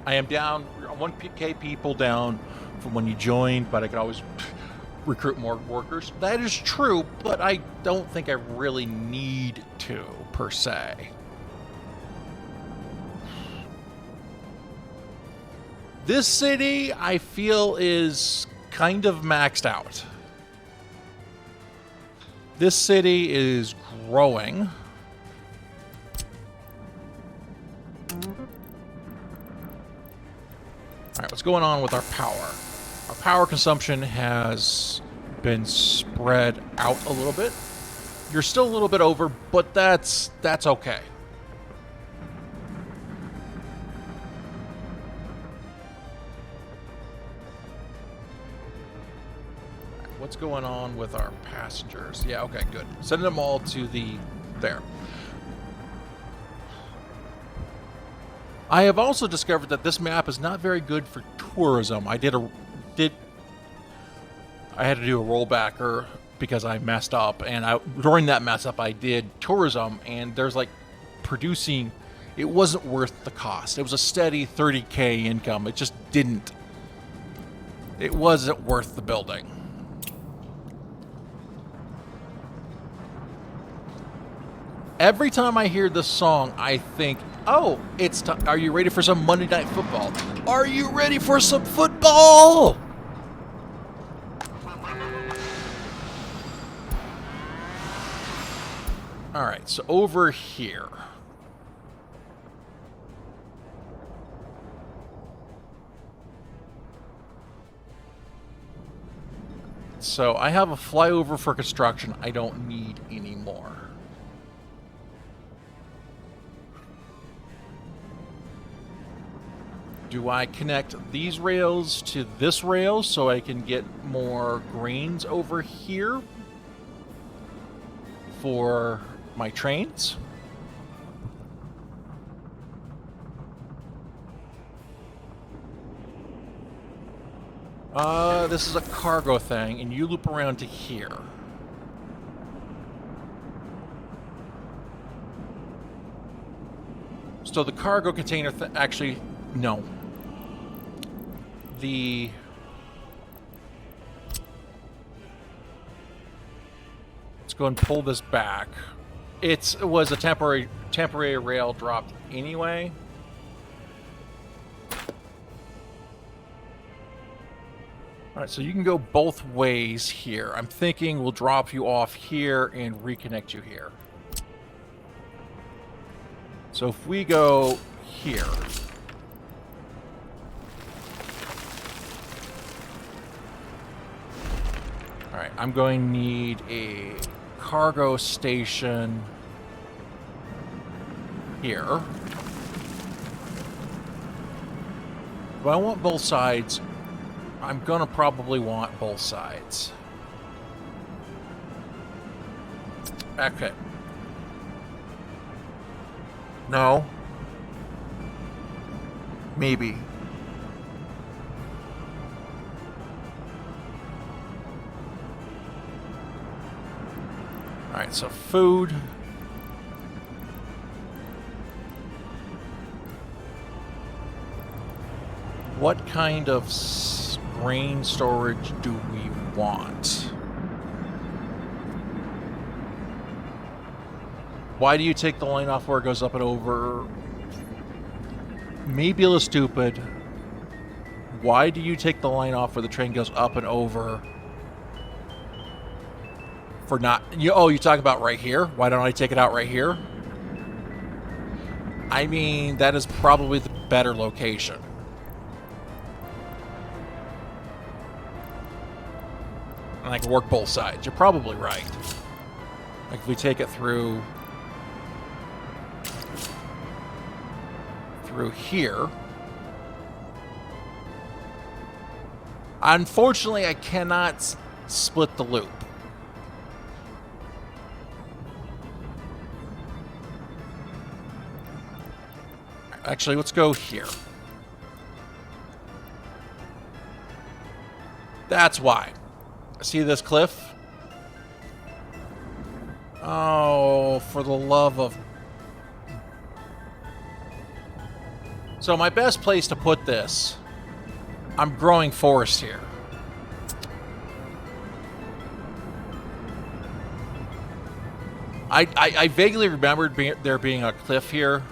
I am down 1K people down from when you joined, but I could always recruit more workers. That is true, but I don't think I really need to, per se. This city, I feel, is kind of maxed out. This city is growing. All right, what's going on with our power? Our power consumption has been spread out a little bit. You're still a little bit over, but that's okay. What's going on with our passengers? Yeah, okay, good. Send them all to there. I have also discovered that this map is not very good for tourism. I had to do a rollbacker because I messed up, and during that mess up I did tourism, and there's like producing, it wasn't worth the cost. It was a steady 30K income. It just didn't. It wasn't worth the building. Every time I hear this song, I think, oh, it's time. Are you ready for some Monday Night Football? Are you ready for some football? All right, so over here. So I have a flyover for construction I don't need anymore. Do I connect these rails to this rail so I can get more grains over here for my trains? This is a cargo thing, and you loop around to here. So the cargo container actually, no. Let's go and pull this back. It was a temporary rail dropped anyway. All right, so you can go both ways here. I'm thinking we'll drop you off here and reconnect you here. So if we go here. All right, I'm going to need a cargo station here. Do I want both sides? I'm gonna probably want both sides. Okay. No. Maybe. Alright, so food. What kind of grain storage do we want? Why do you take the line off where it goes up and over? Maybe a little stupid. Why do you take the line off where the train goes up and over? For not... oh, you talk about right here? Why don't I take it out right here? I mean, that is probably the better location. And I can work both sides. You're probably right. Like if we take it through here. Unfortunately, I cannot split the loop. Actually, let's go here. That's why. See this cliff? Oh, for the love of... So my best place to put this, I'm growing forest here. I vaguely remembered there being a cliff here.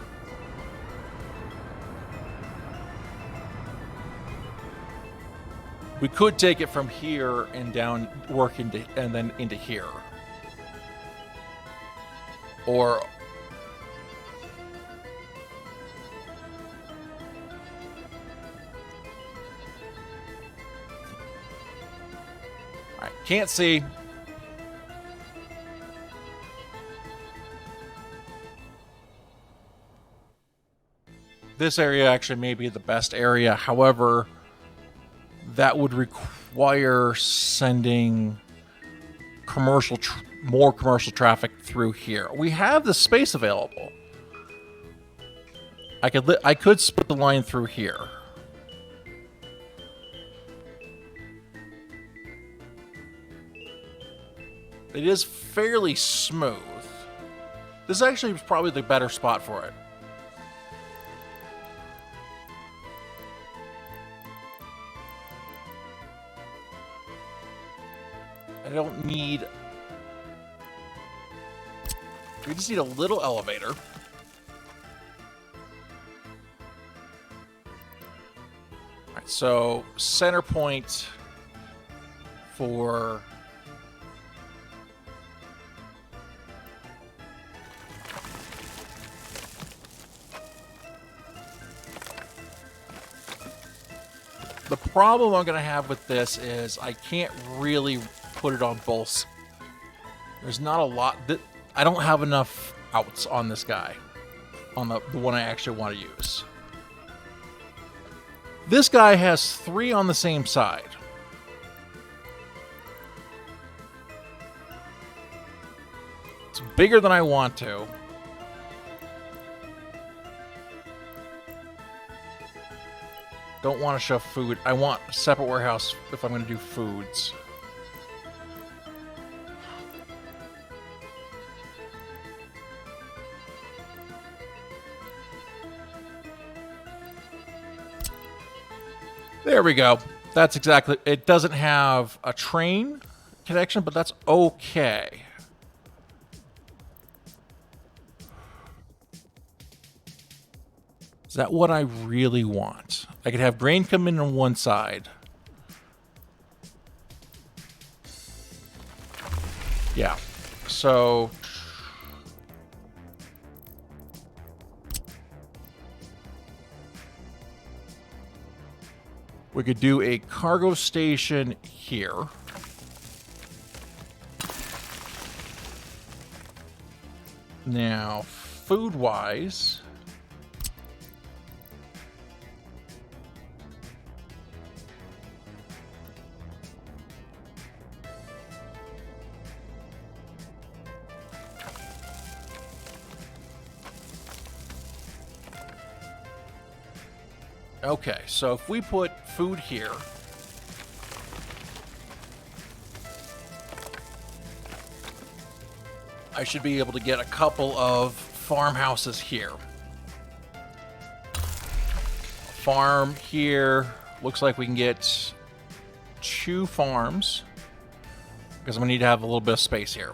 We could take it from here and down, work into, and then into here. Or... Alright, can't see. This area actually may be the best area. However, that would require sending more commercial traffic through here. We have the space available. I could split the line through here. It is fairly smooth. This actually is probably the better spot for it. I don't need... We just need a little elevator. Alright, so center point for... The problem I'm going to have with this is I can't really put it on both. There's not a lot that I don't have enough outs on this guy, on the one I actually want to use. This guy has 3 on the same side. It's bigger than I want to. Don't want to shove food. I want a separate warehouse if I'm going to do foods. There we go. That's exactly... It doesn't have a train connection, but that's okay. Is that what I really want? I could have grain come in on one side. Yeah. So... we could do a cargo station here. Now, food-wise... Okay, so if we put food here, I should be able to get a couple of farmhouses here. A farm here. Looks like we can get 2 farms, because I'm going to need to have a little bit of space here.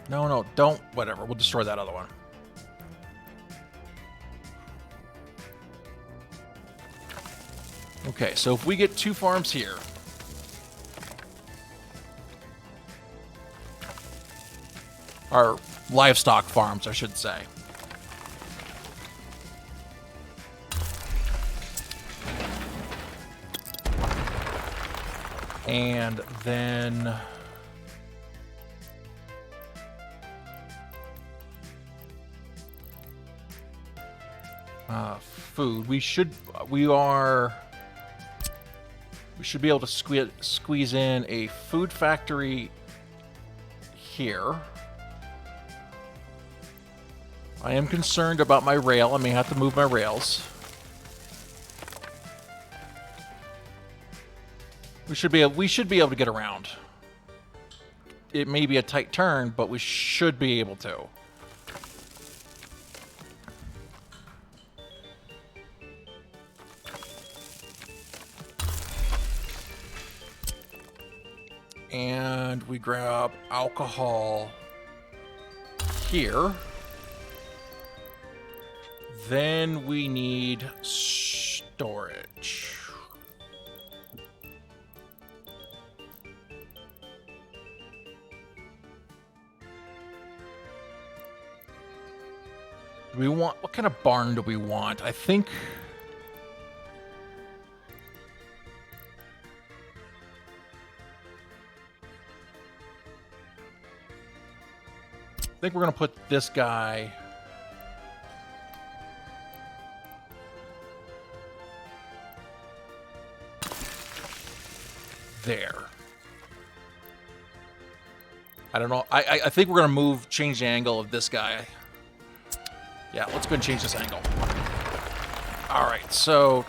No, don't. Whatever, we'll destroy that other one. Okay, so if we get 2 farms here, or livestock farms, I should say. And then food. We should be able to squeeze in a food factory here. I am concerned about my rail. I may have to move my rails. We should be able to get around. It may be a tight turn, but we should be able to. And we grab alcohol here. Then we need storage. Do we want, what kind of barn do we want? I think we're going to put this guy there. I don't know. I think we're going to change the angle of this guy. Yeah, let's go and change this angle. All right, so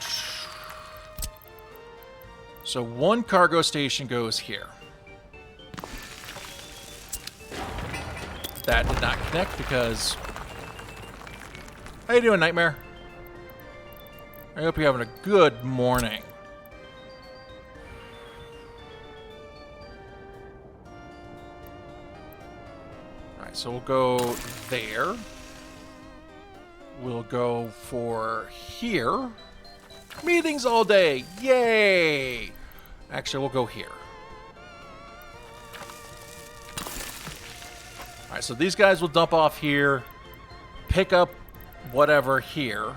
one cargo station goes here. That did not connect because... How you doing, Nightmare? I hope you're having a good morning. All right, so we'll go there. We'll go for here. Meetings all day. Yay! Actually, we'll go here. All right, so these guys will dump off here, pick up whatever here.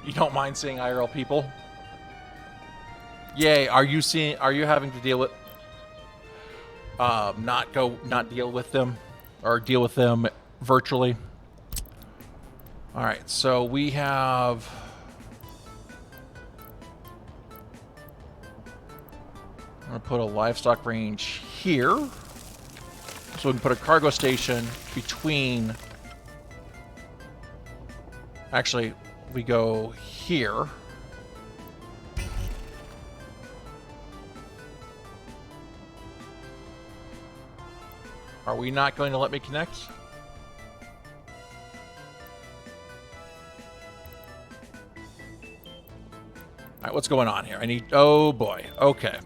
You don't mind seeing IRL people? Yay! Are you having to deal with not deal with them, or deal with them virtually? All right, so we have... I'm going to put a livestock range here. So we can put a cargo station between... Actually, we go here. Are we not going to let me connect? All right, what's going on here? I need... Oh, boy. Okay.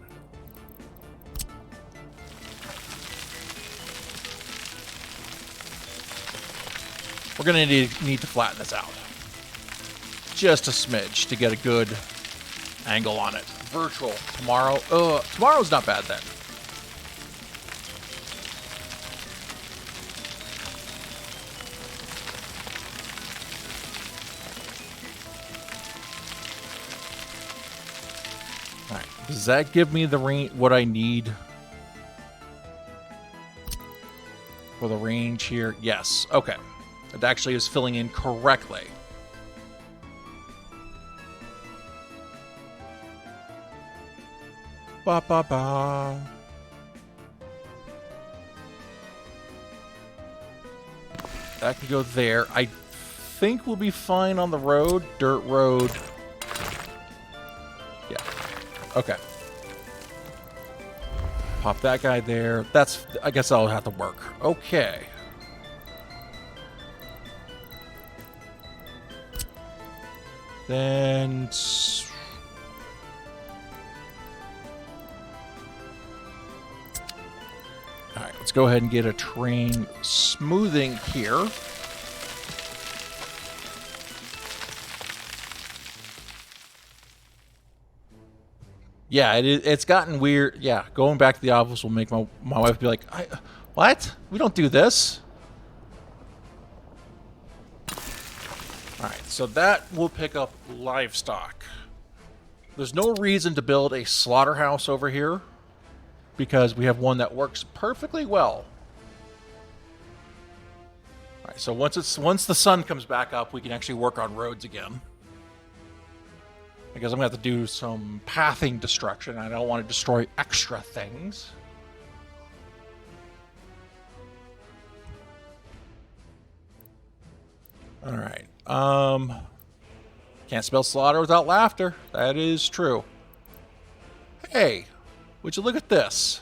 We're going to need to flatten this out. Just a smidge to get a good angle on it. Virtual. Tomorrow. Tomorrow's not bad then. Does that give me the range, what I need for the range here? Yes. Okay. It actually is filling in correctly. Ba ba ba. That could go there. I think we'll be fine on the road. Dirt road. Yeah. Okay. Pop that guy there. That's, I guess that'll have to work. Okay. Then... Alright, let's go ahead and get a terrain smoothing here. Yeah, it's gotten weird. Yeah, going back to the office will make my wife be like, what? We don't do this. All right, so that will pick up livestock. There's no reason to build a slaughterhouse over here because we have one that works perfectly well. All right, so once the sun comes back up, we can actually work on roads again. Because I'm going to have to do some pathing destruction. I don't want to destroy extra things. All right. Can't spell slaughter without laughter. That is true. Hey, would you look at this?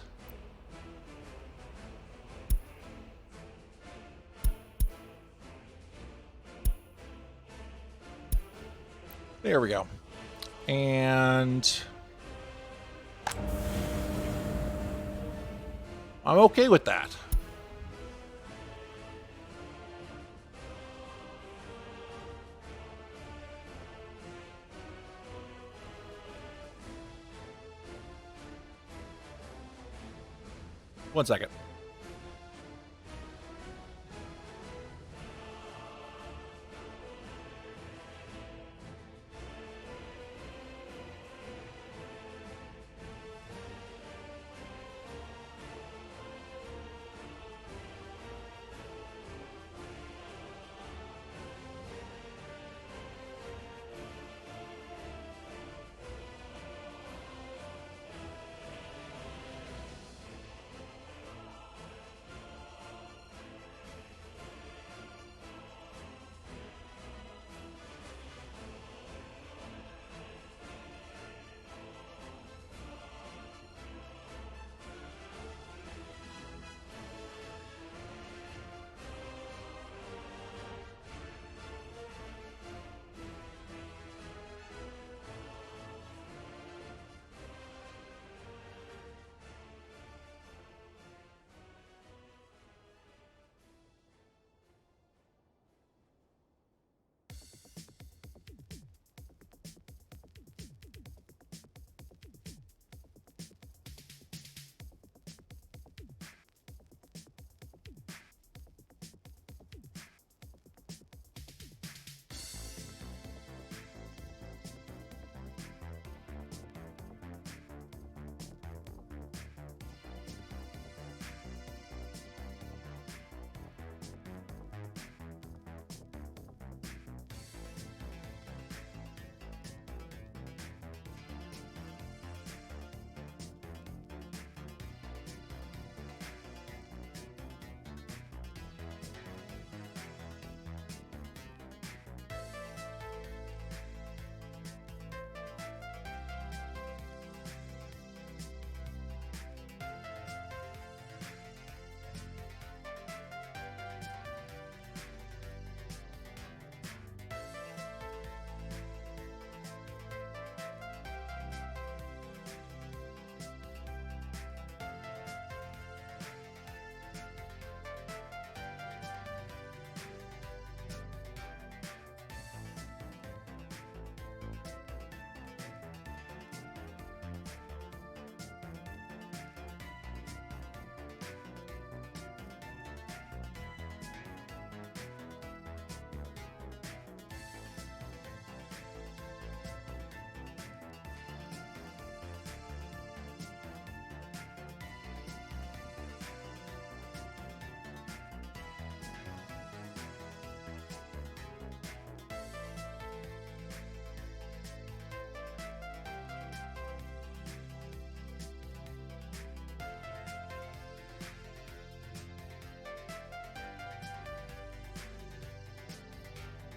There we go. And I'm okay with that. One second.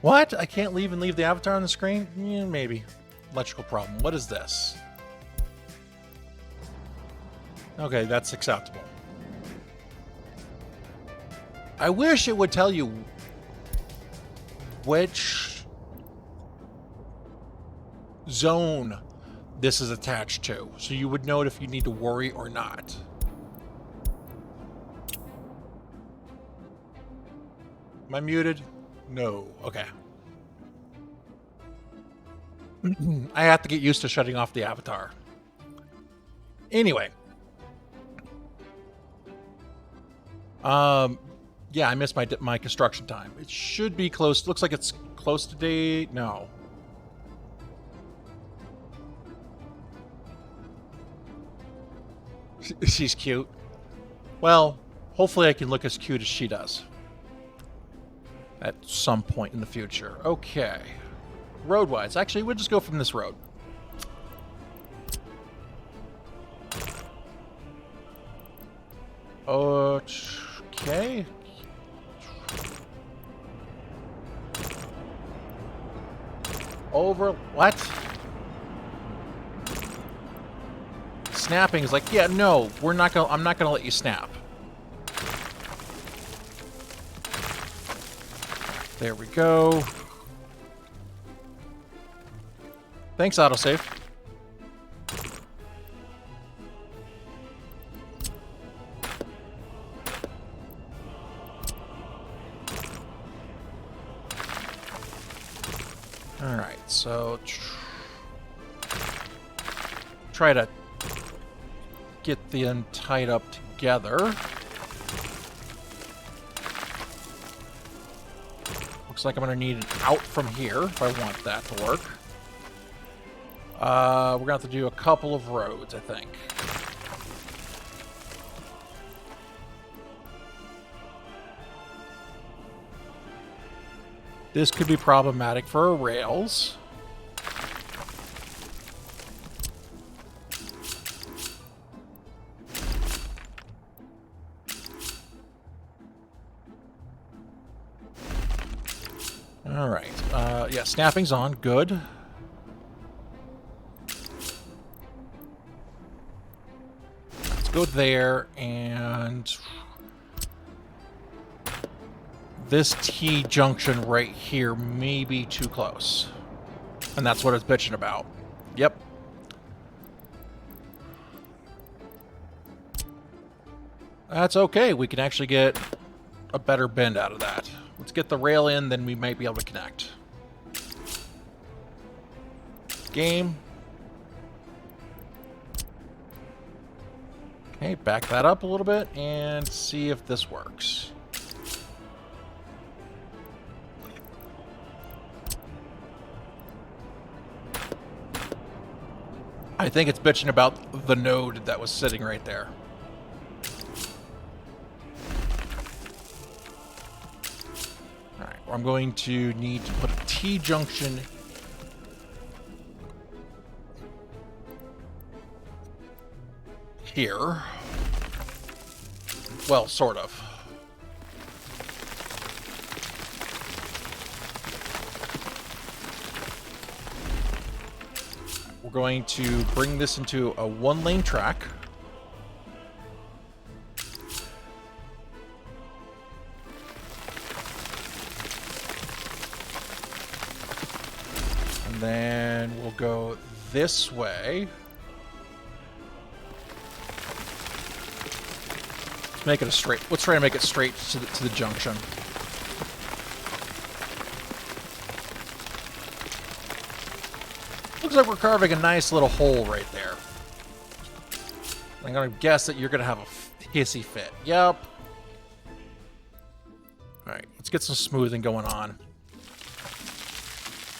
What? I can't leave and leave the avatar on the screen? Yeah, maybe. Electrical problem. What is this? Okay, that's acceptable. I wish it would tell you which zone this is attached to, so you would know if you need to worry or not. Am I muted? No. Okay. I have to get used to shutting off the avatar. Anyway. Yeah, I missed my construction time. It should be close. Looks like it's close to date. No. She's cute. Well, hopefully I can look as cute as she does. At some point in the future. Okay. Road-wise. Actually, we'll just go from this road. Okay. Over... What? Snapping is like, yeah, no, we're not gonna... I'm not gonna let you snap. There we go. Thanks, autosave. Alright, so... Try to get the end tied up together. Looks like I'm going to need an out from here if I want that to work. We're going to have to do a couple of roads, I think. This could be problematic for rails. All right. Yeah, snapping's on. Good. Let's go there, and this T-junction right here may be too close. And that's what it's bitching about. Yep. That's okay. We can actually get a better bend out of that. Let's get the rail in, then we might be able to connect. Game. Okay, back that up a little bit and see if this works. I think it's bitching about the node that was sitting right there. Alright, well, I'm going to need to put a T-junction here. Well, sort of. We're going to bring this into a one-lane track. And then we'll go this way. Let's make it a straight. Let's try to make it straight to the junction. Looks like we're carving a nice little hole right there. I'm gonna guess that you're gonna have a hissy fit. Yep. Alright, let's get some smoothing going on.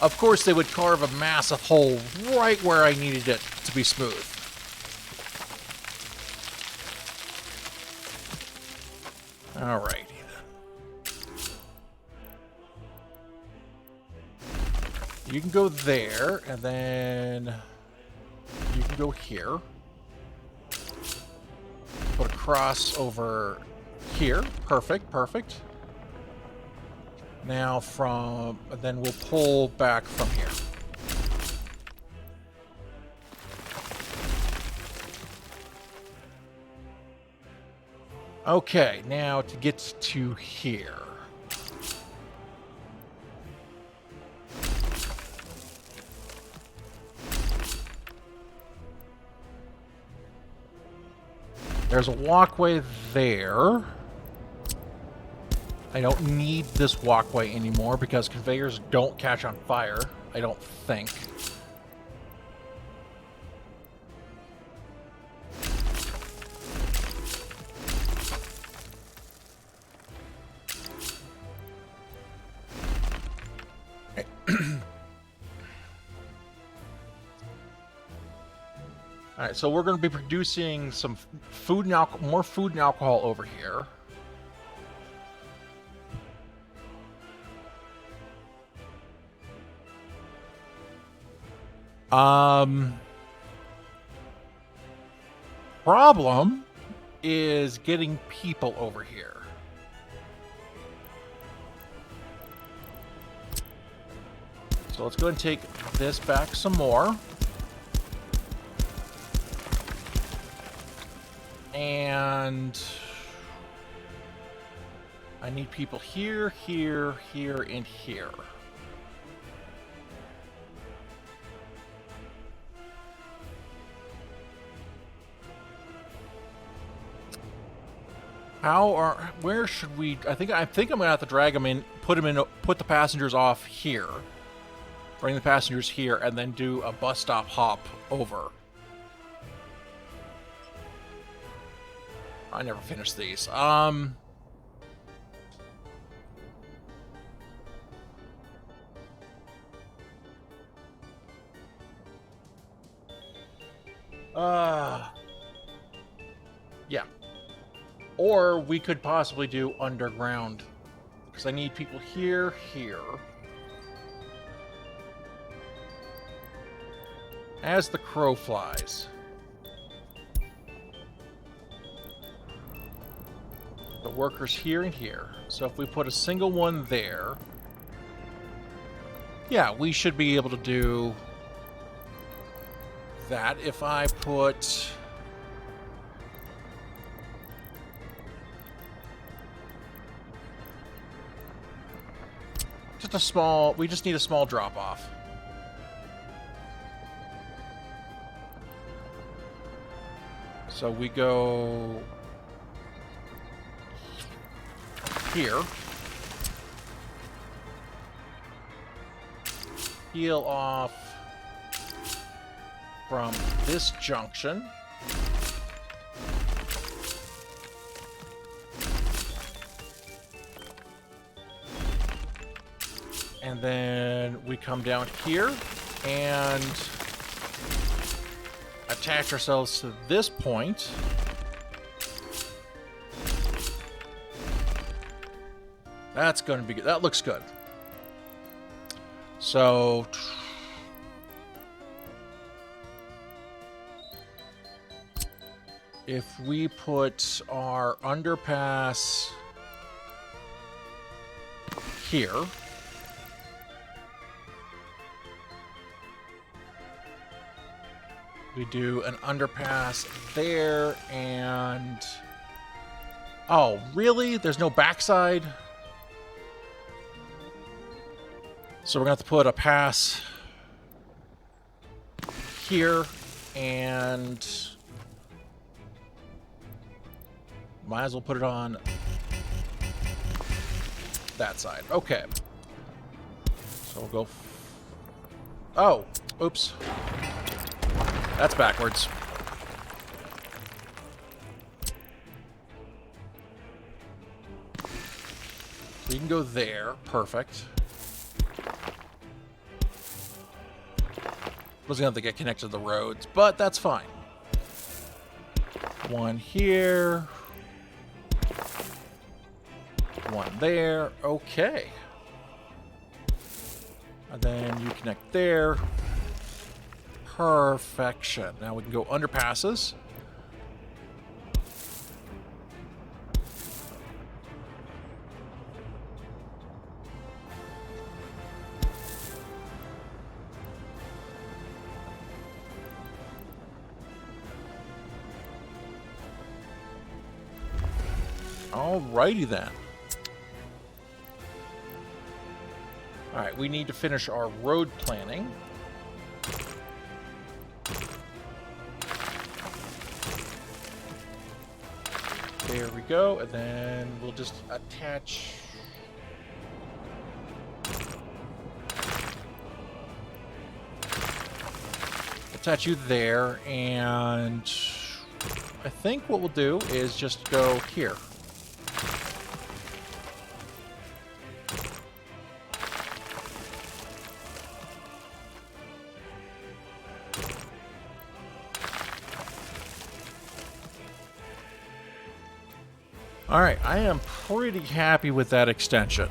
Of course they would carve a massive hole right where I needed it to be smooth. Alrighty. You can go there, and then you can go here. Put a cross over here. Perfect, perfect. Now then we'll pull back from here. Okay, now to get to here. There's a walkway there. I don't need this walkway anymore because conveyors don't catch on fire, I don't think. Okay. All right, so we're going to be producing some food and more food and alcohol over here. Problem is getting people over here. So let's go ahead and take this back some more. And I need people here, here, here, and here. Where should we? I think I'm gonna have to drag them in, put the passengers off here, bring the passengers here, and then do a bus stop hop over. I never finished these. Yeah. Or we could possibly do underground, because I need people here, here. As the crow flies. The workers here and here. So if we put a single one there, yeah, we should be able to do that. If I put just a small, we just need a small drop off. So we go here. Peel off from this junction. And then we come down here and attach ourselves to this point. That's going to be good. That looks good. So if we put our underpass here, we do an underpass there, and oh, really? There's no backside? So we're gonna have to put a pass here, and might as well put it on that side. Okay. So we'll go. Oh, oops. That's backwards. So you can go there. Perfect. Wasn't going to get connected to the roads, but that's fine. One here. One there. Okay. And then you connect there. Perfection. Now we can go underpasses. Alrighty then. Alright, we need to finish our road planning. There we go, and then we'll just attach. Attach you there, and I think what we'll do is just go here. Alright, I am pretty happy with that extension.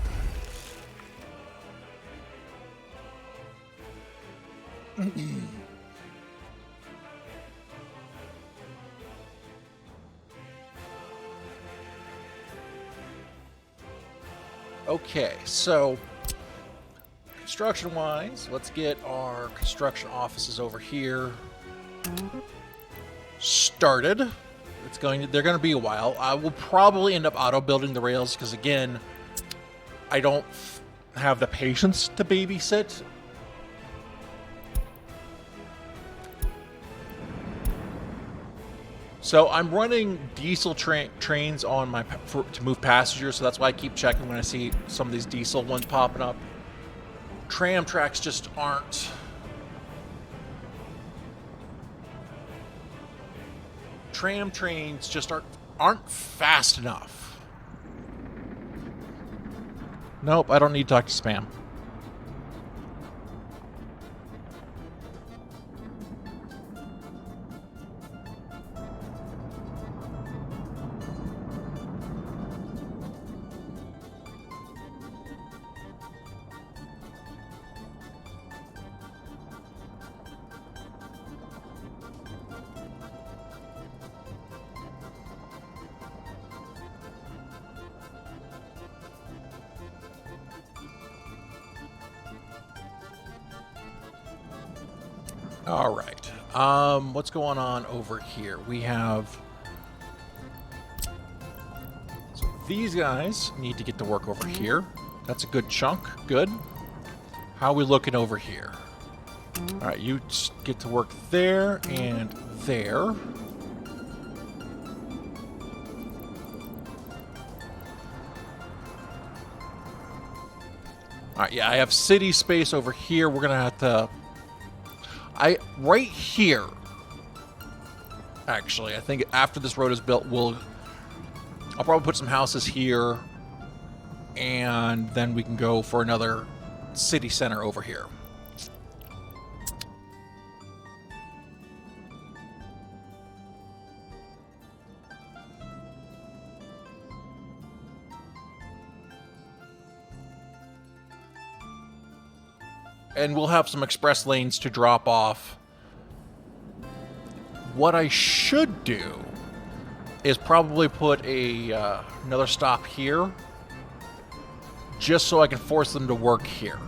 Okay, so construction-wise, let's get our construction offices over here started. They're going to be a while. I will probably end up auto-building the rails because, again, I don't have the patience to babysit. So I'm running diesel trains on to move passengers, so that's why I keep checking when I see some of these diesel ones popping up. Tram tracks just aren't. Tram trains just aren't fast enough. Nope, I don't need to talk to spam. All right. What's going on over here? We have... So these guys need to get to work over here. That's a good chunk. Good. How are we looking over here? All right, you get to work there and there. All right, yeah, I have city space over here. We're going to have to... right here, actually, I think after this road is built, I'll probably put some houses here, and then we can go for another city center over here. And we'll have some express lanes to drop off. What I should do is probably put another stop here, just so I can force them to work here.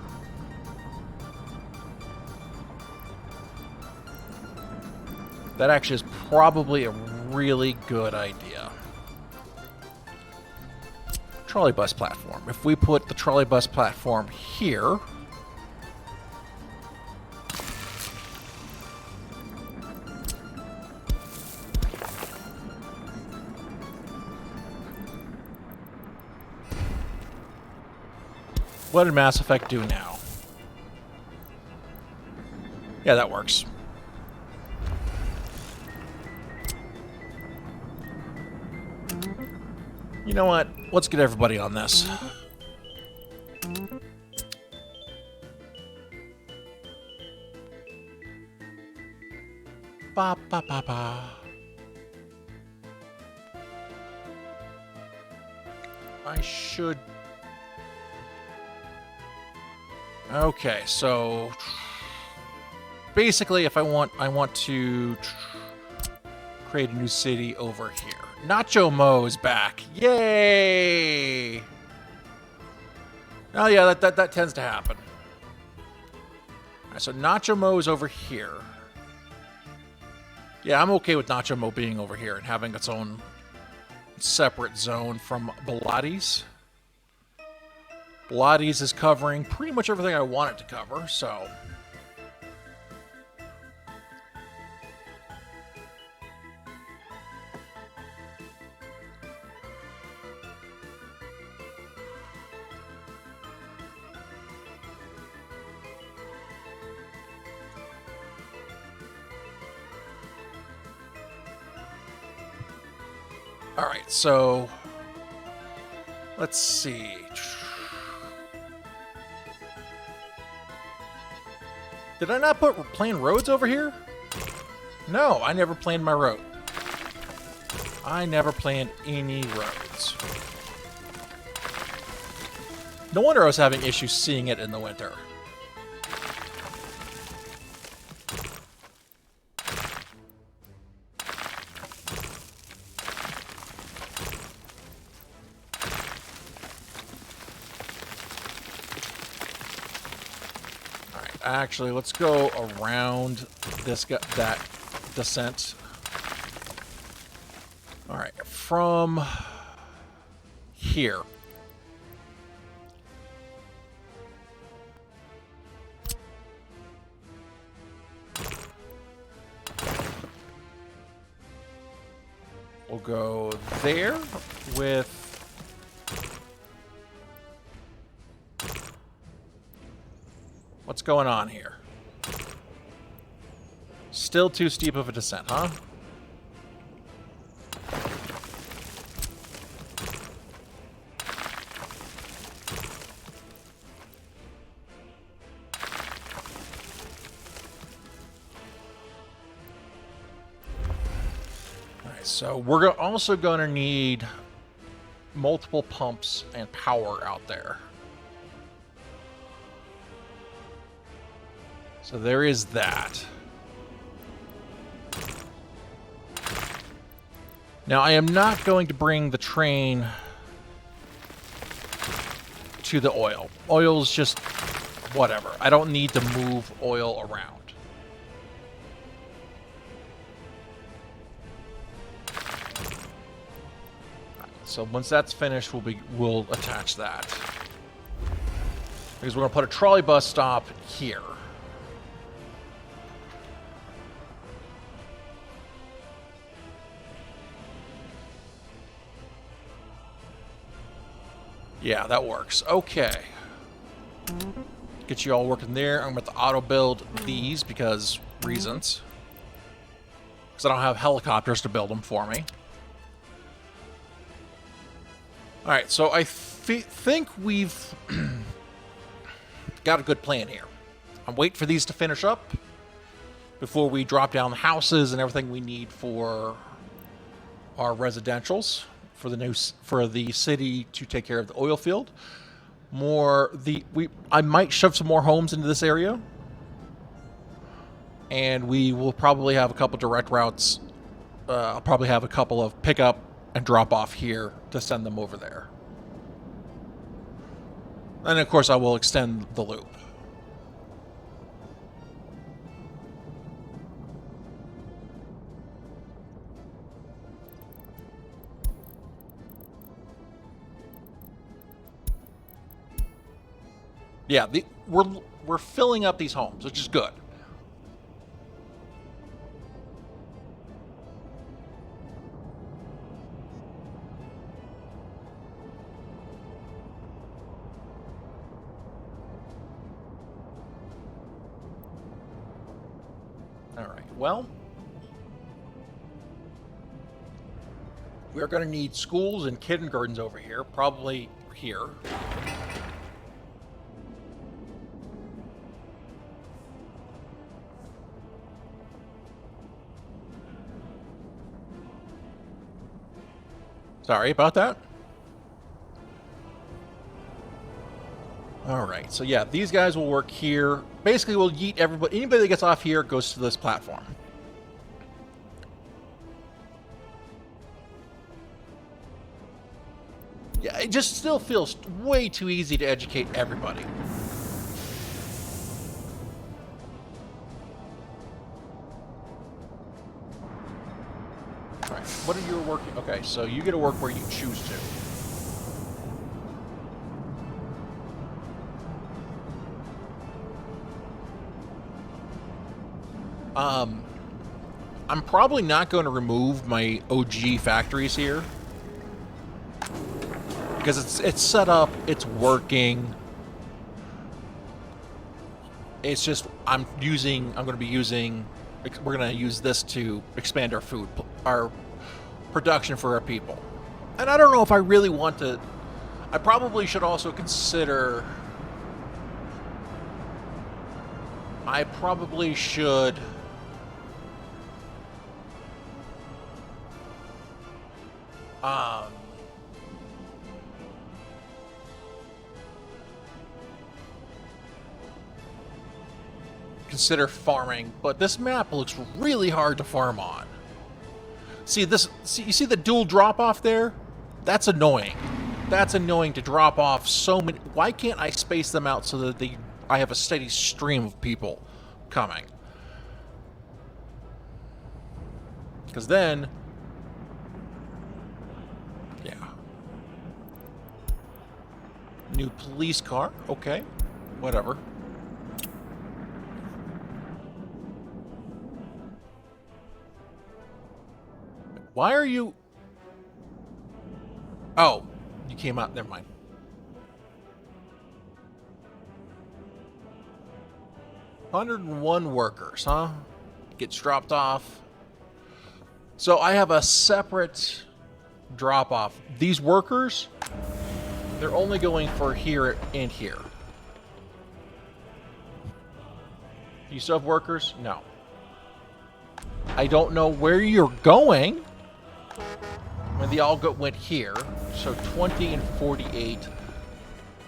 That actually is probably a really good idea. Trolley bus platform. If we put the trolley bus platform here... What did Mass Effect do now? Yeah, that works. You know what? Let's get everybody on this. Ba ba ba ba. I should... Okay, so basically, if I want to create a new city over here. Nacho Mo is back. Yay! Oh yeah, that tends to happen. All right, so Nacho Mo is over here. Yeah, I'm okay with Nacho Mo being over here and having its own separate zone from Pilates. Pilates is covering pretty much everything I want it to cover, so... Alright, so... Let's see... Did I not plan roads over here? No, I never planned my road. I never planned any roads. routes. No wonder I was having issues seeing it in the winter. Alright, actually, let's go around that descent. Alright, from here. We'll go there with... What's going on here? Still too steep of a descent, huh? So we're also going to need multiple pumps and power out there. So there is that. Now I am not going to bring the train to the oil. Oil's just whatever. I don't need to move oil around. So once that's finished, we'll attach that. Because we're going to put a trolley bus stop here. Yeah, that works. Okay. Get you all working there. I'm going to auto build these because reasons. Because I don't have helicopters to build them for me. Alright, so I think we've got a good plan here. I'm waiting for these to finish up before we drop down the houses and everything we need for our residentials for the city to take care of the oil field. I might shove some more homes into this area, and we will probably have a couple direct routes. I'll probably have a couple of pickup and drop off here to send them over there. And of course I will extend the loop. Yeah, we're filling up these homes, which is good. Well, we're going to need schools and kindergartens over here, probably here. Sorry about that. All right, so yeah, these guys will work here. Basically, we'll yeet everybody. Anybody that gets off here goes to this platform. Yeah, it just still feels way too easy to educate everybody. All right, what are you working? Okay, so you get to work where you choose to. I'm probably not going to remove my OG factories here because it's set up, it's working. It's just we're going to use this to expand our production for our people. And I don't know if I really want to. I probably should also consider. I probably should. consider farming, but this map looks really hard to farm on. See this? See, you see the dual drop off there? That's annoying. That's annoying to drop off so many. Why can't I space them out so that I have a steady stream of people coming? Because then, yeah. New police car. Okay, whatever. Why are you... Oh, you came out. Never mind. $101 workers, huh? Gets dropped off. So I have a separate drop-off. These workers, they're only going for here and here. You still have workers? No. I don't know where you're going. When they all went here, so 20 and 48.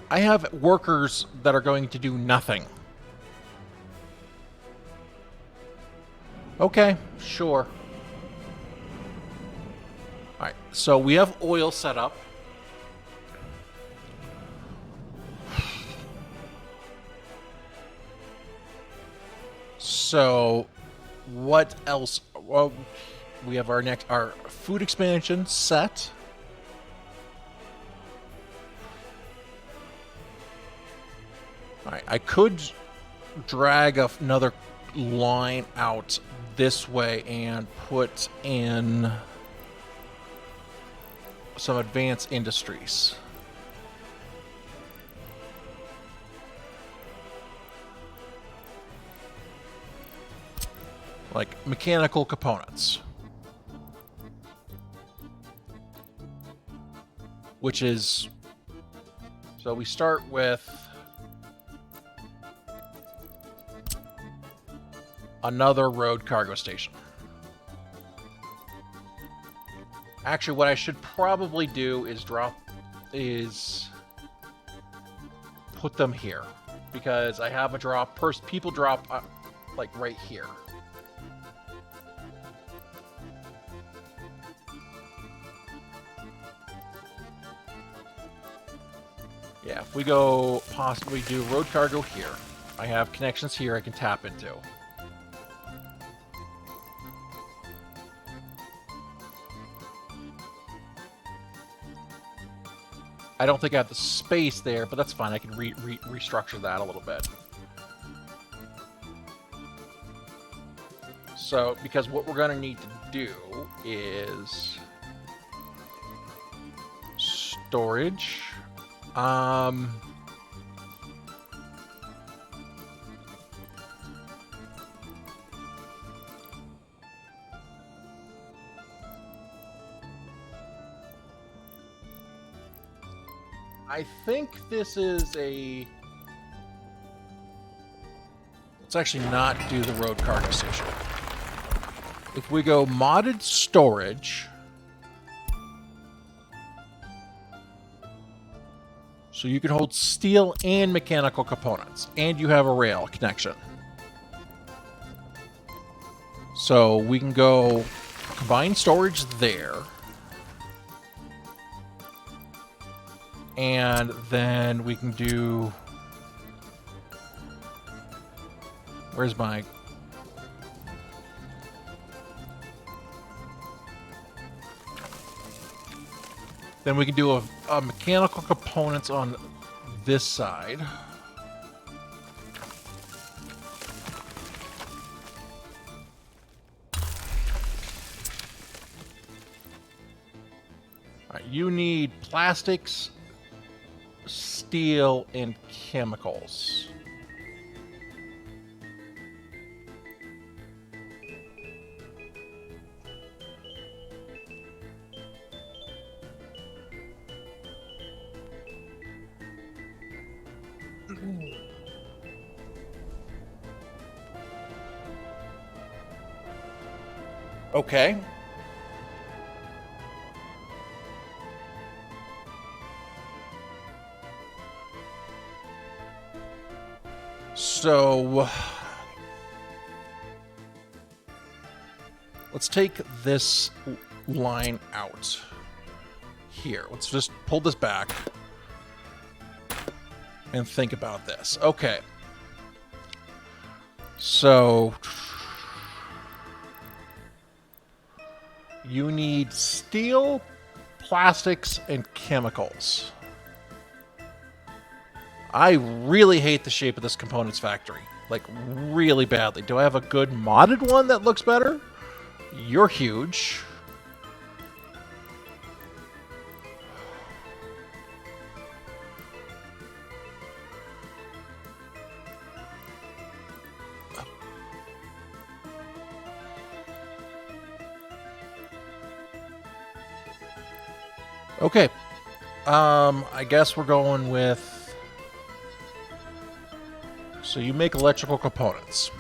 I have workers that are going to do nothing. Okay, sure. Alright, so we have oil set up. So, what else? Well, we have our food expansion set. All right, I could drag another line out this way and put in some advanced industries. Like mechanical components. Which is, so we start with another road cargo station. Actually, what I should probably do is put them here, because I have a drop, people drop like right here. Yeah, if we go possibly do road cargo here, I have connections here I can tap into. I don't think I have the space there, but that's fine. I can restructure that a little bit. So, because what we're going to need to do is storage. I think this is a... Let's actually not do the road cargo station. If we go modded storage... So you can hold steel and mechanical components, and you have a rail connection. So we can go combine storage there. And then we can do... Where's my... Then we can do a mechanical components on this side. All right, you need plastics, steel, and chemicals. Okay. So let's take this line out here. Let's just pull this back and think about this. Okay. So you need steel, plastics, and chemicals. I really hate the shape of this components factory. Like, really badly. Do I have a good modded one that looks better? You're huge. Okay. I guess we're going with... So you make electrical components.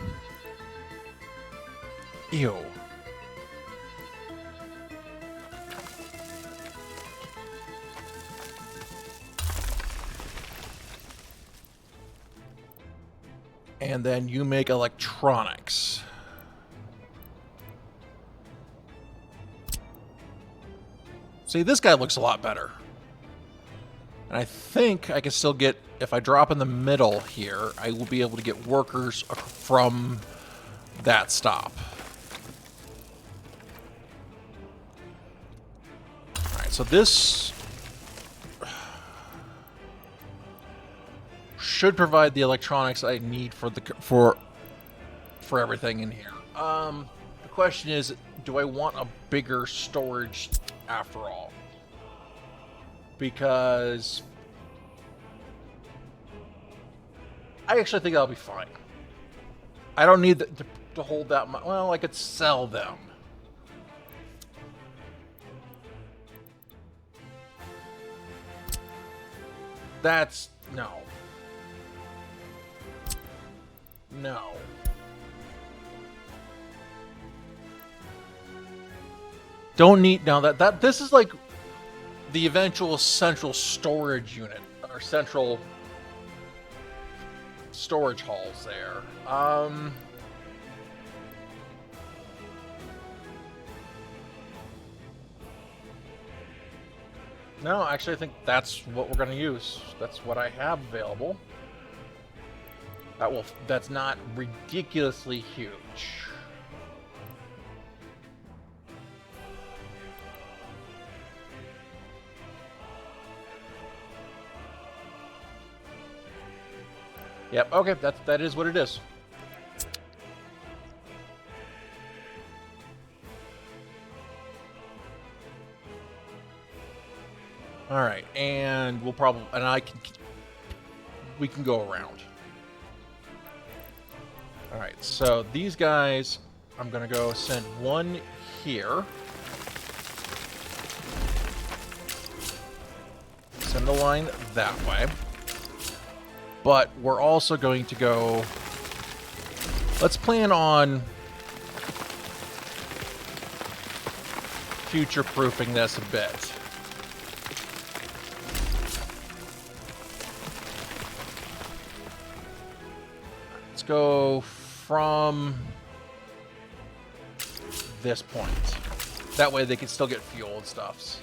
Ew. And then you make electronics. See, this guy looks a lot better. And I think I can still get, if I drop in the middle here, I will be able to get workers from that stop. Alright, so this should provide the electronics I need for everything in here. The question is, do I want a bigger storage after all? Because I actually think that'll be fine. I don't need to hold that much. Well, I could sell them. That's... no. No. Don't need... now that this is like the eventual central storage unit, or central storage halls there. No, actually I think that's what we're going to use. That's what I have available. That's not ridiculously huge. Yep, okay, that is what it is. Alright, and we can go around. Alright, so these guys, I'm gonna go send one here. Send the line that way. But we're also going to go... let's plan on future-proofing this a bit. Let's go from this point. That way they can still get fuel and stuffs.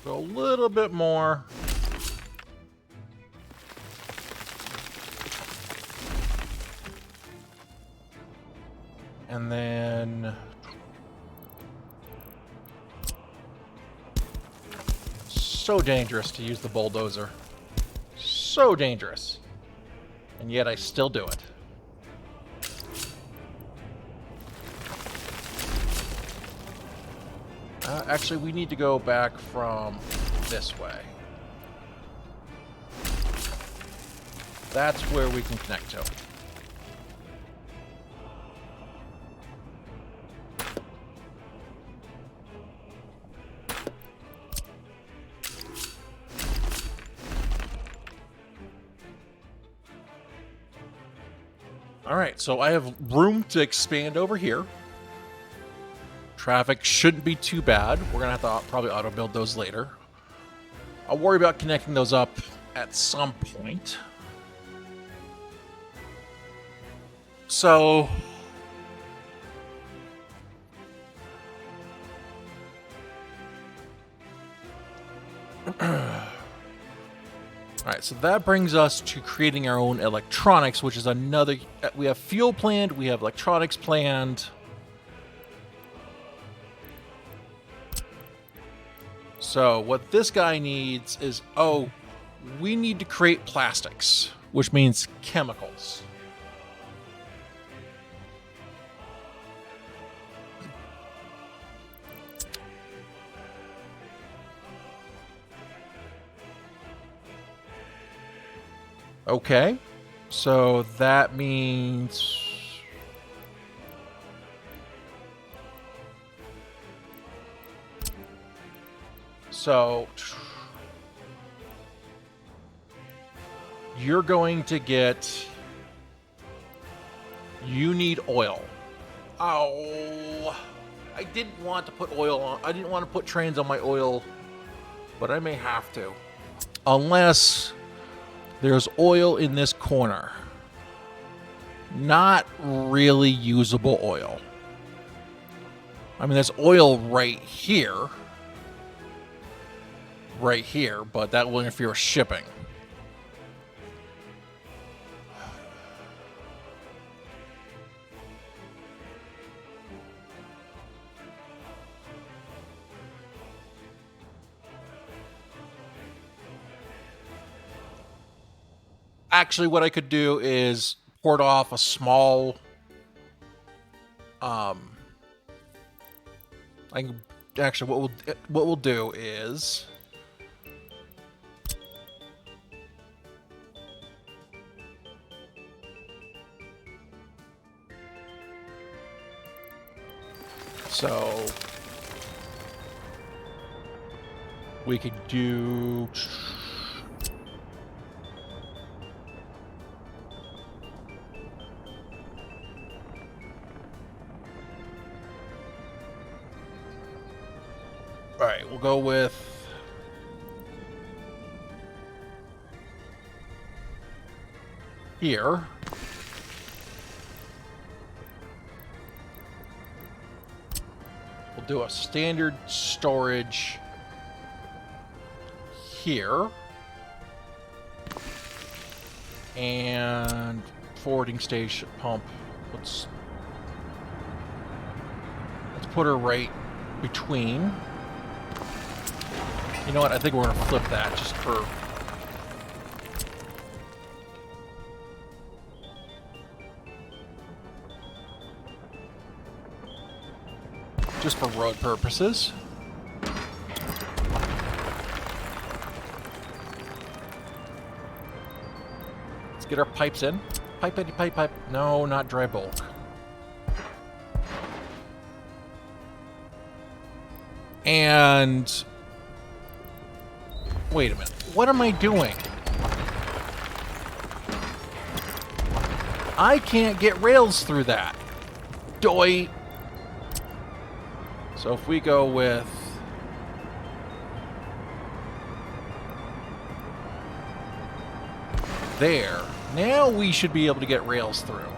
Go a little bit more. And then so dangerous to use the bulldozer. So dangerous. And yet I still do it. Actually, we need to go back from this way. That's where we can connect to. Alright, so I have room to expand over here. Traffic shouldn't be too bad. We're going to have to probably auto-build those later. I'll worry about connecting those up at some point. So... Alright, so that brings us to creating our own electronics, which is another... We have fuel planned, we have electronics planned. So what this guy needs is... Oh, we need to create plastics, which means chemicals. Okay, so that means... So... You're going to get... You need oil. Oh... I didn't want to put oil on... I didn't want to put trains on my oil, but I may have to. Unless... There's oil in this corner. Not really usable oil. I mean, there's oil right here. Right here, but that will interfere with shipping. Actually, what I could do is port off a small, actually, what we'll do is, so we could do. Alright, we'll go with... Here. We'll do a standard storage here. And forwarding station pump. Let's put her right between. You know what? I think we're going to flip that just for... Just for road purposes. Let's get our pipes in. Pipe. No, not dry bulk. And... Wait a minute. What am I doing? I can't get rails through that. Doi. So if we go with... There. Now we should be able to get rails through.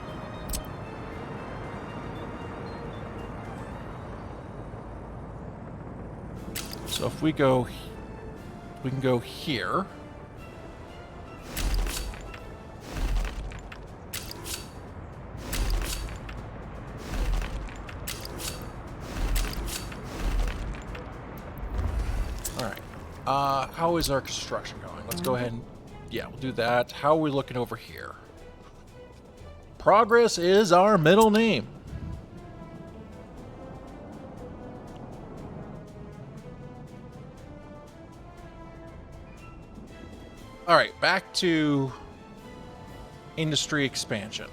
So if we go... We can go here. All right. How is our construction going? Let's go ahead and... Yeah, we'll do that. How are we looking over here? Progress is our middle name. All right, back to industry expansion.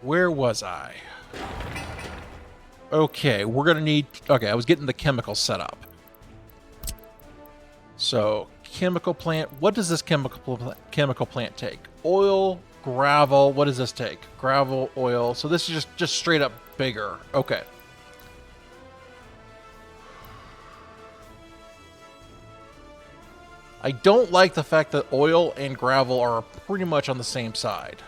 Where was I? Okay, we're going to need... Okay, I was getting the chemical set up. So, chemical plant. What does this chemical plant take? oil, gravel. What does this take? Gravel, oil. So this is just straight up bigger. Okay. I don't like the fact that oil and gravel are pretty much on the same side.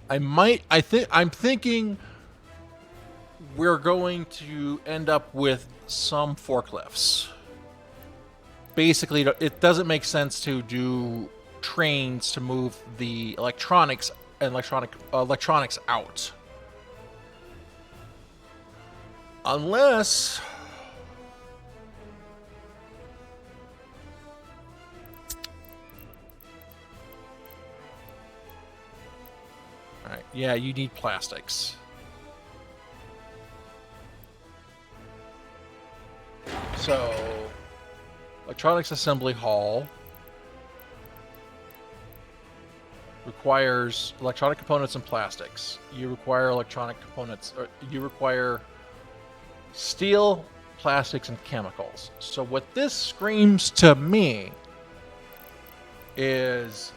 I'm thinking we're going to end up with some forklifts. Basically, it doesn't make sense to do trains to move the electronics and electronics out. Unless all right, yeah, you need plastics. So, electronics assembly hall requires electronic components and plastics. You require electronic components, or you require steel, plastics, and chemicals. So what this screams to me is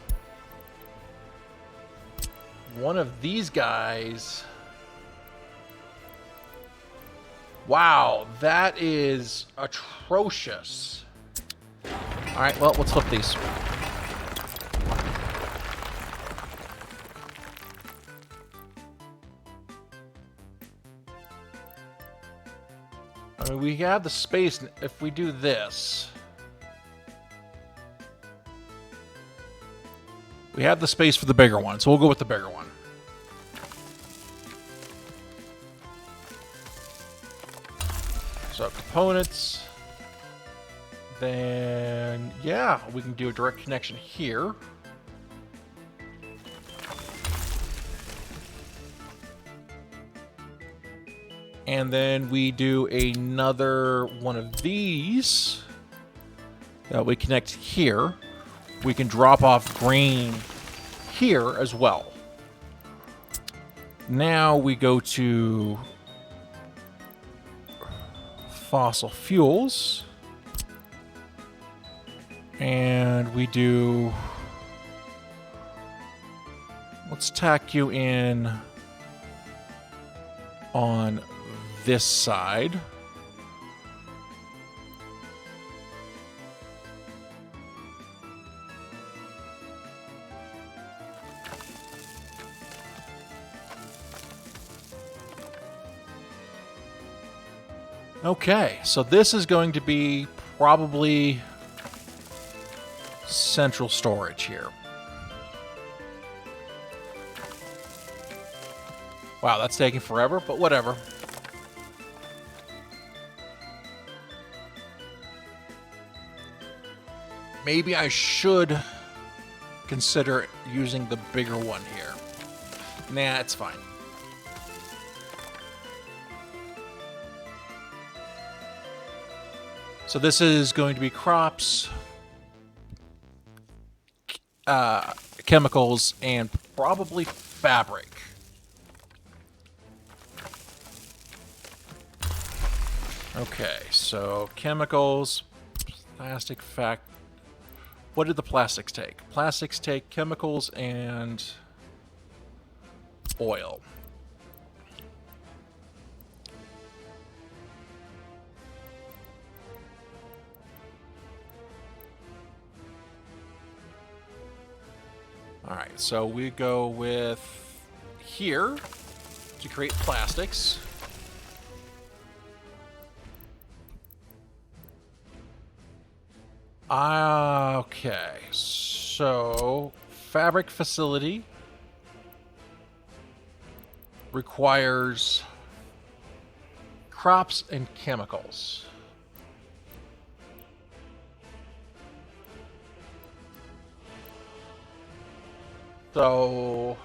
one of these guys. Wow, that is atrocious. All right, well, let's flip these. I mean, we have the space. If we do this, we have the space for the bigger one, so we'll go with the bigger one. So components, then yeah, we can do a direct connection here. And then we do another one of these that we connect here. We can drop off grain here as well. Now we go to fossil fuels. And we do... Let's tack you in on this side. Okay, so this is going to be probably central storage here. Wow, that's taking forever, but whatever. Maybe I should consider using the bigger one here. Nah, it's fine. So this is going to be crops, chemicals, and probably fabric. Okay, so chemicals, plastic, what did the plastics take? Plastics take chemicals and oil. All right, so we go with here to create plastics. Okay, so fabric facility requires crops and chemicals. So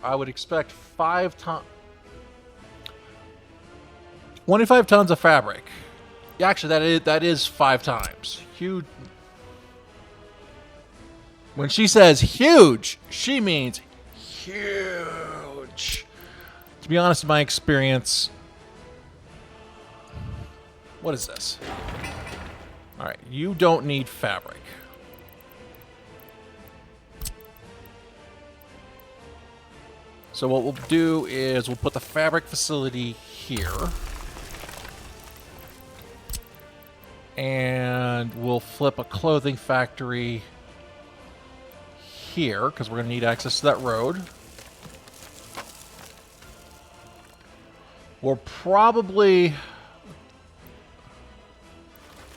I would expect 25 tons of fabric. Actually, that is 5 times. Huge. When she says huge, she means huge. To be honest, in my experience, What is this? All right, you don't need fabric. So what we'll do is we'll put the fabric facility here. And we'll flip a clothing factory here, because we're going to need access to that road. We'll probably...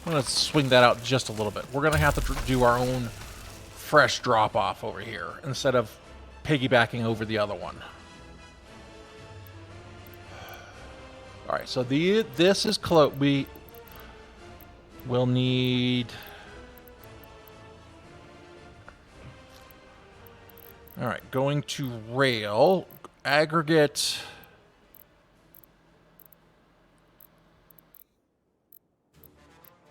I'm going to swing that out just a little bit. We're going to have to do our own fresh drop-off over here, instead of piggybacking over the other one. Alright, so this is close. We will need... Alright, going to rail. Aggregate...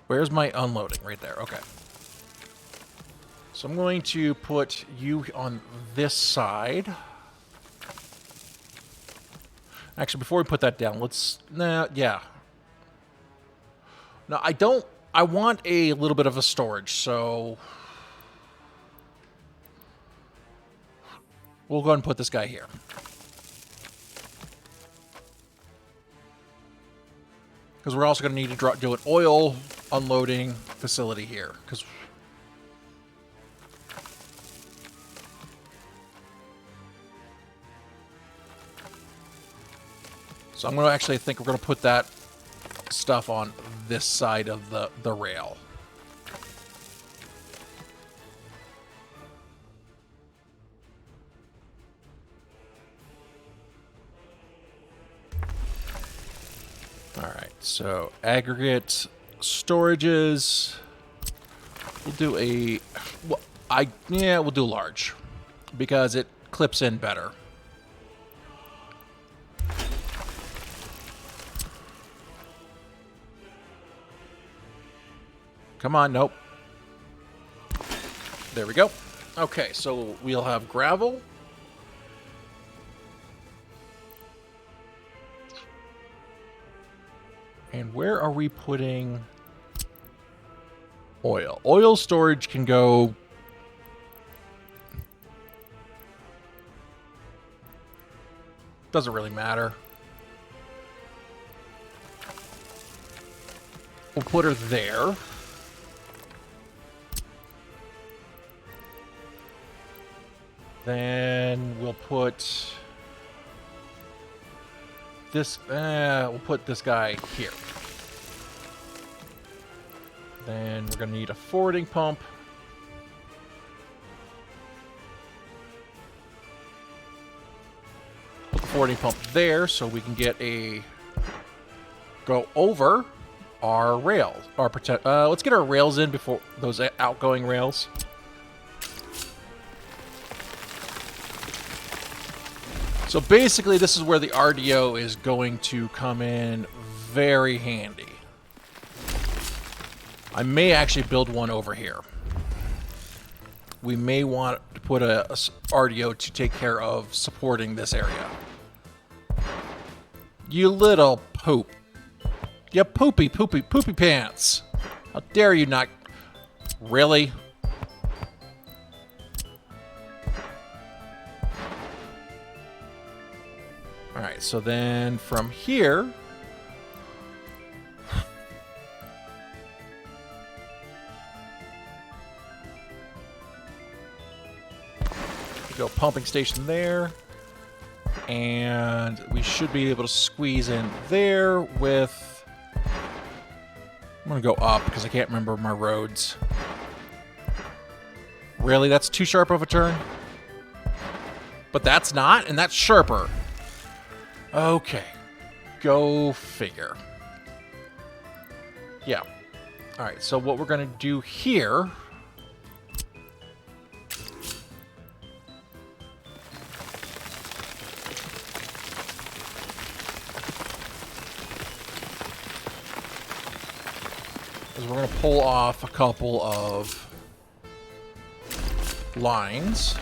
Where's my unloading? Right there. Okay. So I'm going to put you on this side. Actually, before we put that down, let's... Nah, yeah. No, I don't... I want a little bit of a storage, so... We'll go ahead and put this guy here. Because we're also going to need to do an oil unloading facility here. Because... So I'm going to actually think we're going to put that stuff on this side of the rail. All right, so aggregate storages. We'll do a... Well, we'll do large because it clips in better. Come on, nope. There we go. Okay, so we'll have gravel. And where are we putting oil? Oil storage can go... Doesn't really matter. We'll put her there. Then we'll put this, we'll put this guy here. Then we're going to need a forwarding pump. Put the forwarding pump there so we can get go over our rails. Let's get our rails in before those outgoing rails. So basically, this is where the RDO is going to come in very handy. I may actually build one over here. We may want to put a RDO to take care of supporting this area. You little poop. You poopy pants. How dare you not... Really? Alright, so then from here... we go pumping station there. And we should be able to squeeze in there with... I'm going to go up because I can't remember my roads. Really? That's too sharp of a turn? But that's not, and that's sharper. Okay. Go figure. Yeah. Alright, so what we're going to do here... is we're going to pull off a couple of lines.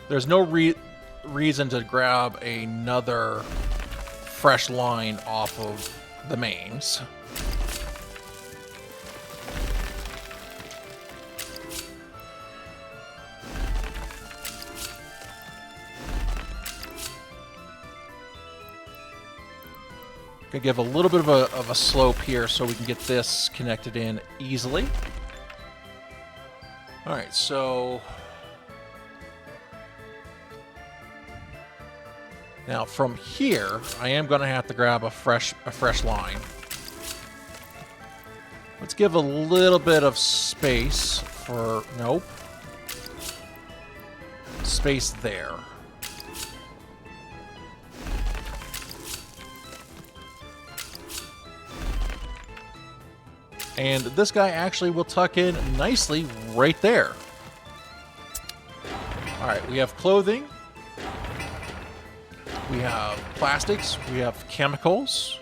There's no reason to grab another fresh line off of the mains. Gonna give a little bit of a slope here so we can get this connected in easily. All right, so now from here, I am gonna have to grab a fresh line. Let's give a little bit of space for, nope, space there. And this guy actually will tuck in nicely right there. All right, we have clothing. We have plastics. We have chemicals.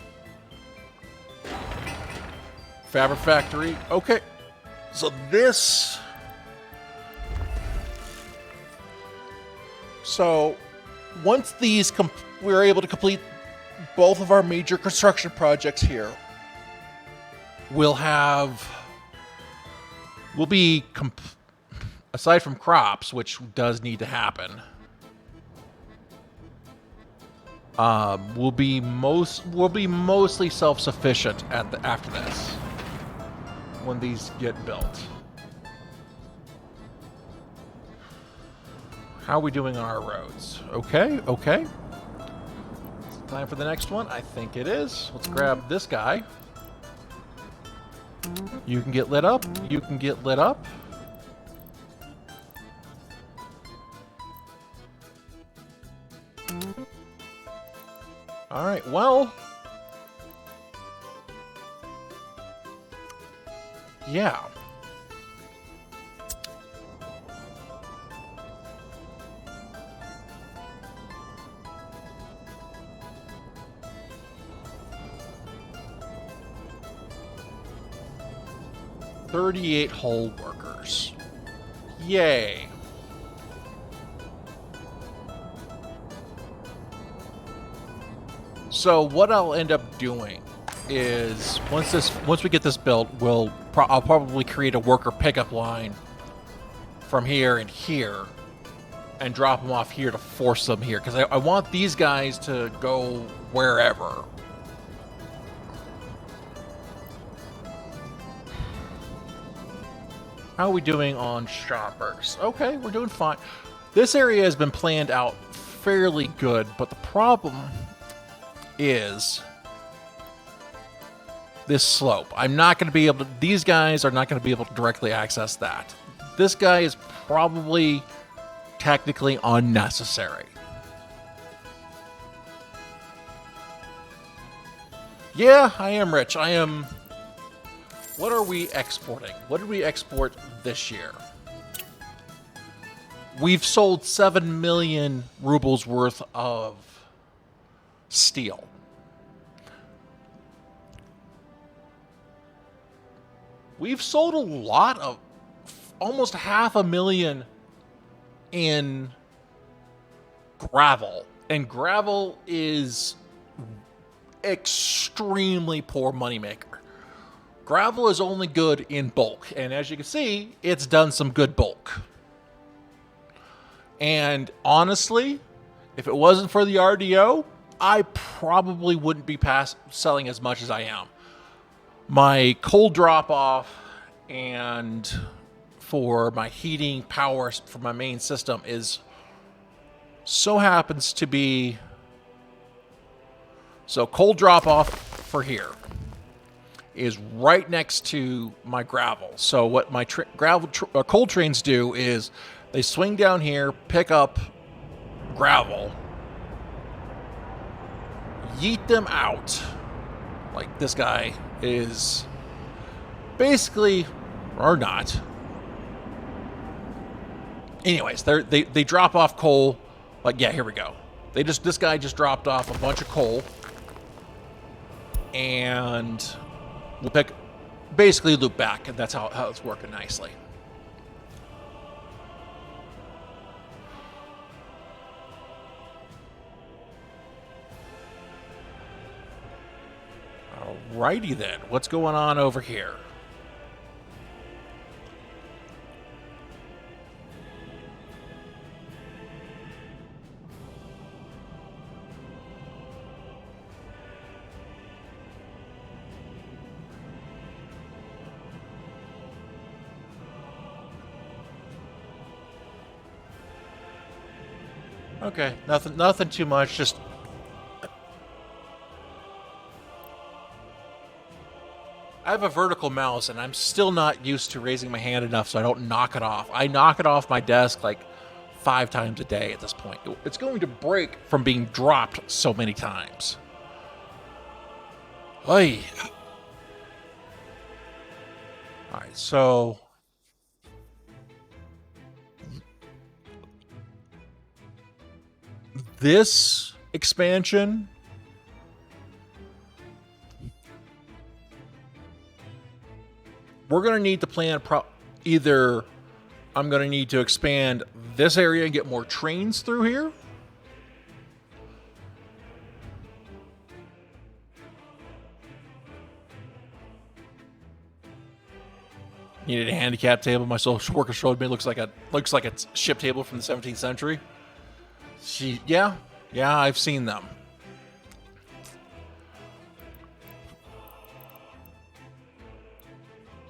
Fabric factory. Okay. So this... So once these... we're able to complete both of our major construction projects here, we'll be aside from crops, which does need to happen, we'll be mostly self-sufficient after this when these get built. How are we doing on our roads? Okay. Time for the next one? I think it is. Let's grab this guy. You can get lit up. You can get lit up. All right, well. Yeah. $38 hull workers. Yay. So what I'll end up doing is once we get this built, I'll probably create a worker pickup line from here and here and drop them off here to force them here, because I want these guys to go wherever. How are we doing on shoppers? Okay, we're doing fine. This area has been planned out fairly good, but the problem is this slope. I'm not going to be able to... These guys are not going to be able to directly access that. This guy is probably technically unnecessary. Yeah, I am rich. I am... What are we exporting? What did we export this year? We've sold 7 million rubles worth of steel. We've sold a lot of, almost 500,000 in gravel. And gravel is extremely poor moneymaker. Gravel is only good in bulk, and as you can see, it's done some good bulk. And honestly, if it wasn't for the RDO, I probably wouldn't be selling as much as I am. My coal drop-off and for my heating power for my main system happens to be... So coal drop-off for here is right next to my gravel. So what my coal trains do is they swing down here, pick up gravel, yeet them out. Like this guy is basically, or not. Anyways, they drop off coal. Like, yeah, here we go. This guy just dropped off a bunch of coal, and we'll basically loop back, and that's how it's working nicely. Alrighty then. What's going on over here? Okay, nothing too much, just I have a vertical mouse and I'm still not used to raising my hand enough so I don't knock it off. I knock it off my desk like 5 times a day at this point. It's going to break from being dropped so many times. Oy. Alright, so this expansion we're going to need to plan either I'm going to need to expand this area and get more trains through here. Needed a handicap table. My social worker showed me. Looks like a ship table from the 17th century. Yeah, I've seen them.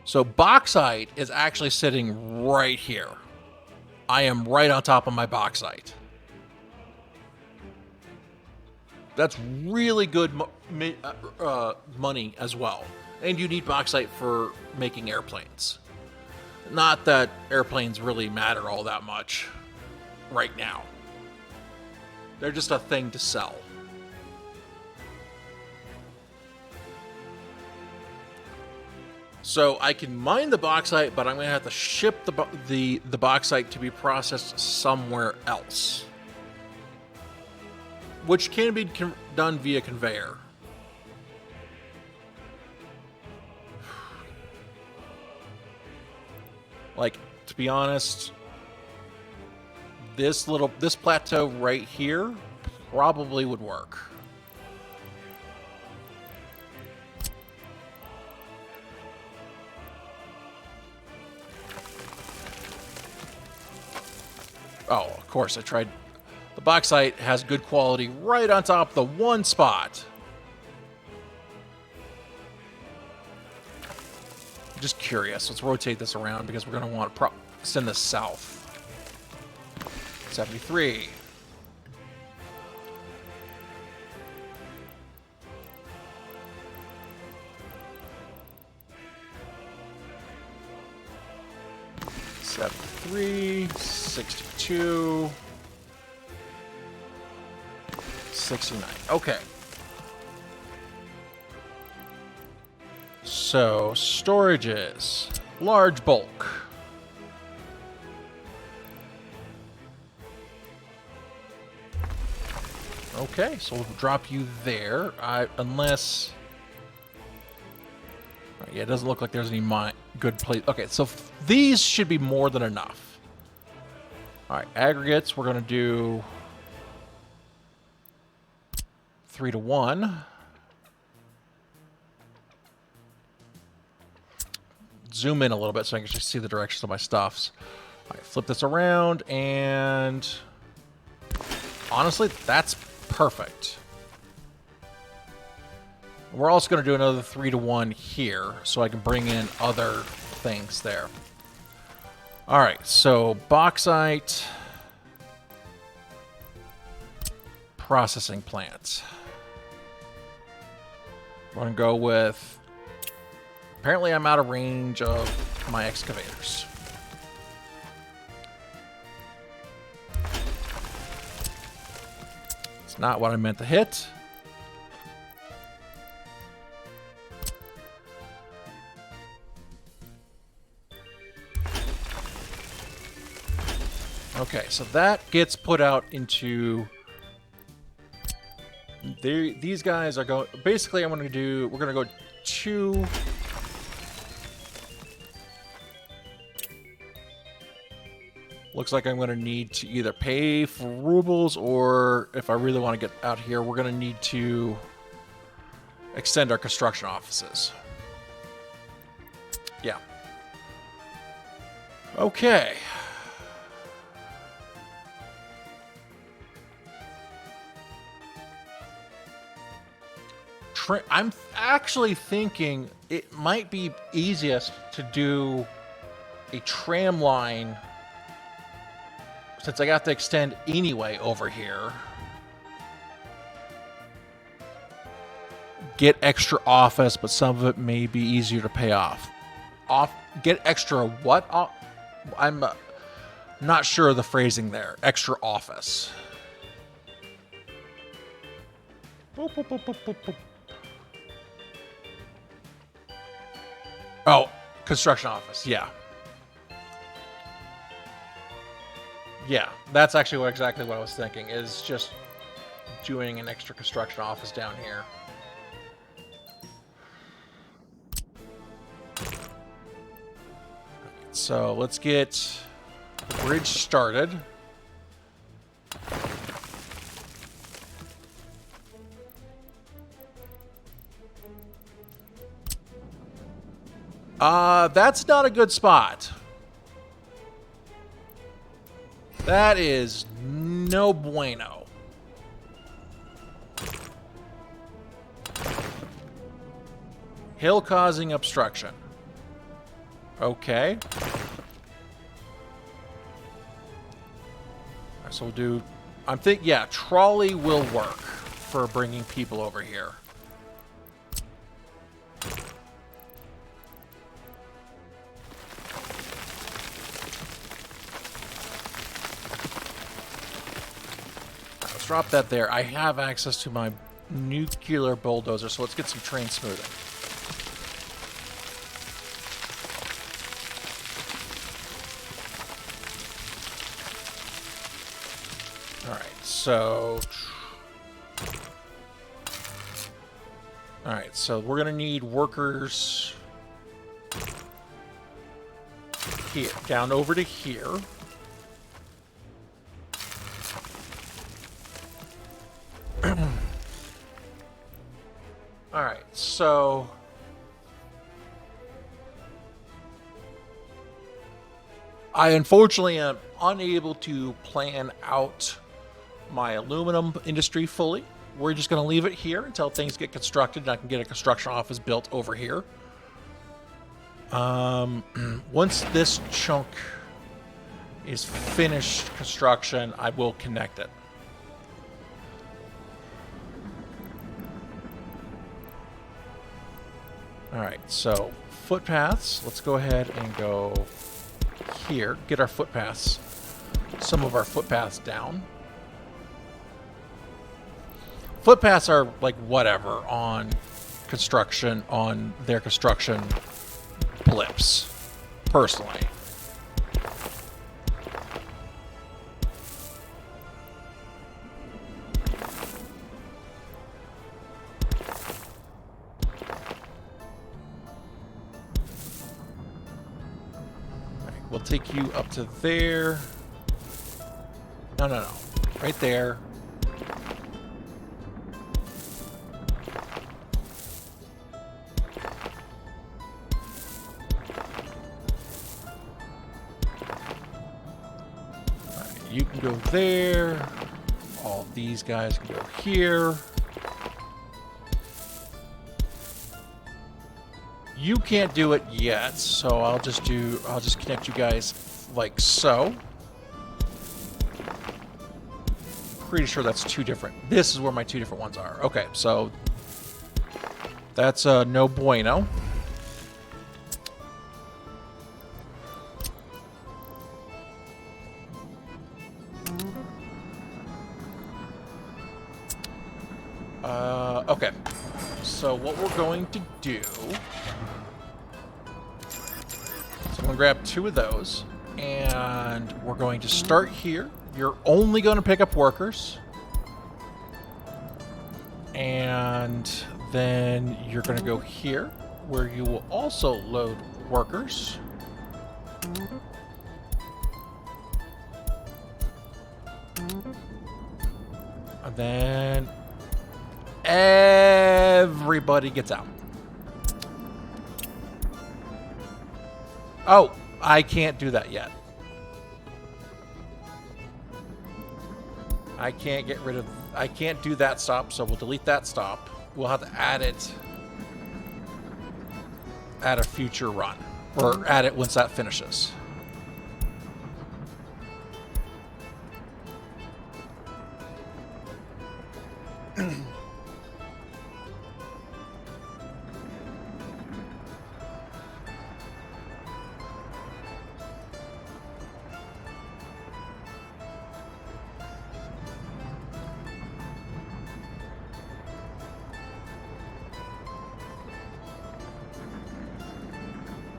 So bauxite is actually sitting right here. I am right on top of my bauxite. That's really good money as well. And you need bauxite for making airplanes. Not that airplanes really matter all that much right now. They're just a thing to sell. So I can mine the bauxite, but I'm going to have to ship the bauxite to be processed somewhere else, which can be done via conveyor. Like, to be honest, this plateau right here probably would work. Oh, of course, I tried. The bauxite has good quality right on top of the one spot. I'm just curious. Let's rotate this around because we're going to want to send this south. 73. 73, 62, 69. Okay. So, storages. Large bulk. Okay, so we'll drop you there. Unless... yeah, it doesn't look like there's any good place. Okay, so these should be more than enough. All right, aggregates, we're going to do 3 to 1. Zoom in a little bit so I can just see the directions of my stuffs. All right, flip this around, and honestly, that's perfect. We're also going to do another 3 to 1 here, so I can bring in other things there. All right, so bauxite processing plant. We're going to go with... Apparently, I'm out of range of my excavators. It's not what I meant to hit. Okay, so that gets put out into... These guys are going... Basically, I'm going to do... We're going to go 2... Looks like I'm going to need to either pay for rubles, or if I really want to get out here, we're going to need to extend our construction offices. Yeah. Okay. I'm actually thinking it might be easiest to do a tram line, since I got to extend anyway over here. Get extra office, but some of it may be easier to pay off. Get extra what? I'm not sure of the phrasing there. Extra office. Boop, boop, boop, boop, boop, boop. Oh, construction office. Yeah. Yeah, that's actually exactly what I was thinking, is just doing an extra construction office down here. So let's get the bridge started. That's not a good spot. That is no bueno. Hill causing obstruction. Okay. So we'll do... yeah, trolley will work for bringing people over here. Let's drop that there. I have access to my nuclear bulldozer, so let's get some train smoothing. Alright, so we're going to need workers here, down over to here. Alright, so... I unfortunately am unable to plan out my aluminum industry fully. We're just going to leave it here until things get constructed and I can get a construction office built over here. Once this chunk is finished construction, I will connect it. Alright, so footpaths. Let's go ahead and go here. Get our footpaths, some of our footpaths down. Footpaths are like whatever on construction, on their construction blips, personally. We'll take you up to there. No. Right there. You can go there. All these guys can go here. You can't do it yet, so I'll just connect you guys like so. Pretty sure that's two different. This is where my two different ones are. Okay, so that's no bueno. Okay, so what we're going to do, so I'm going to grab two of those, and we're going to start here. You're only going to pick up workers, and then you're going to go here, where you will also load workers. And then everybody gets out. Oh, I can't do that yet. I can't get rid of... I can't do that stop, so we'll delete that stop. We'll have to add it at a future run. Or add it once that finishes.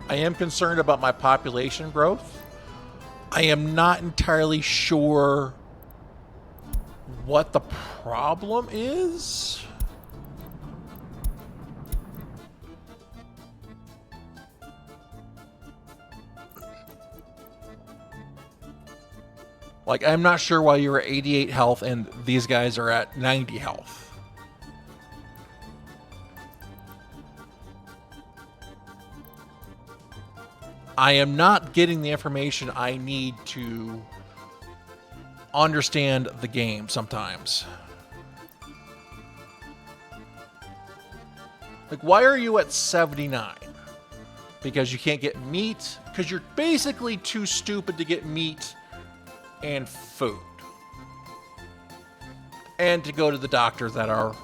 I am concerned about my population growth. I am not entirely sure what the problem is. Like, I'm not sure why you're at 88 health and these guys are at 90 health. I am not getting the information I need to understand the game sometimes. Like, why are you at 79? Because you can't get meat? Because you're basically too stupid to get meat and food. And to go to the doctor that are...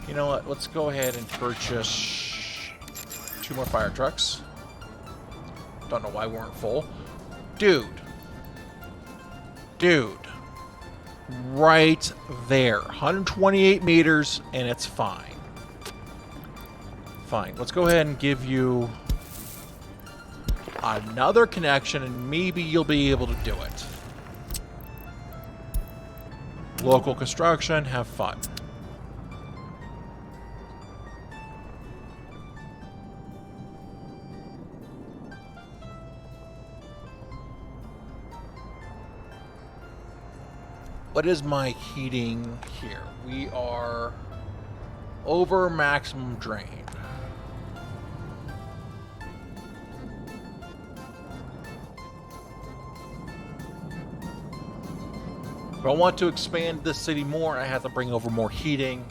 You know what? Let's go ahead and purchase 2 more fire trucks. Don't know why we weren't full. Dude. Right there. 128 meters, and it's fine. Fine. Let's go ahead and give you another connection, and maybe you'll be able to do it. Local construction, have fun. What is my heating here? We are over maximum drain. If I want to expand this city more, I have to bring over more heating.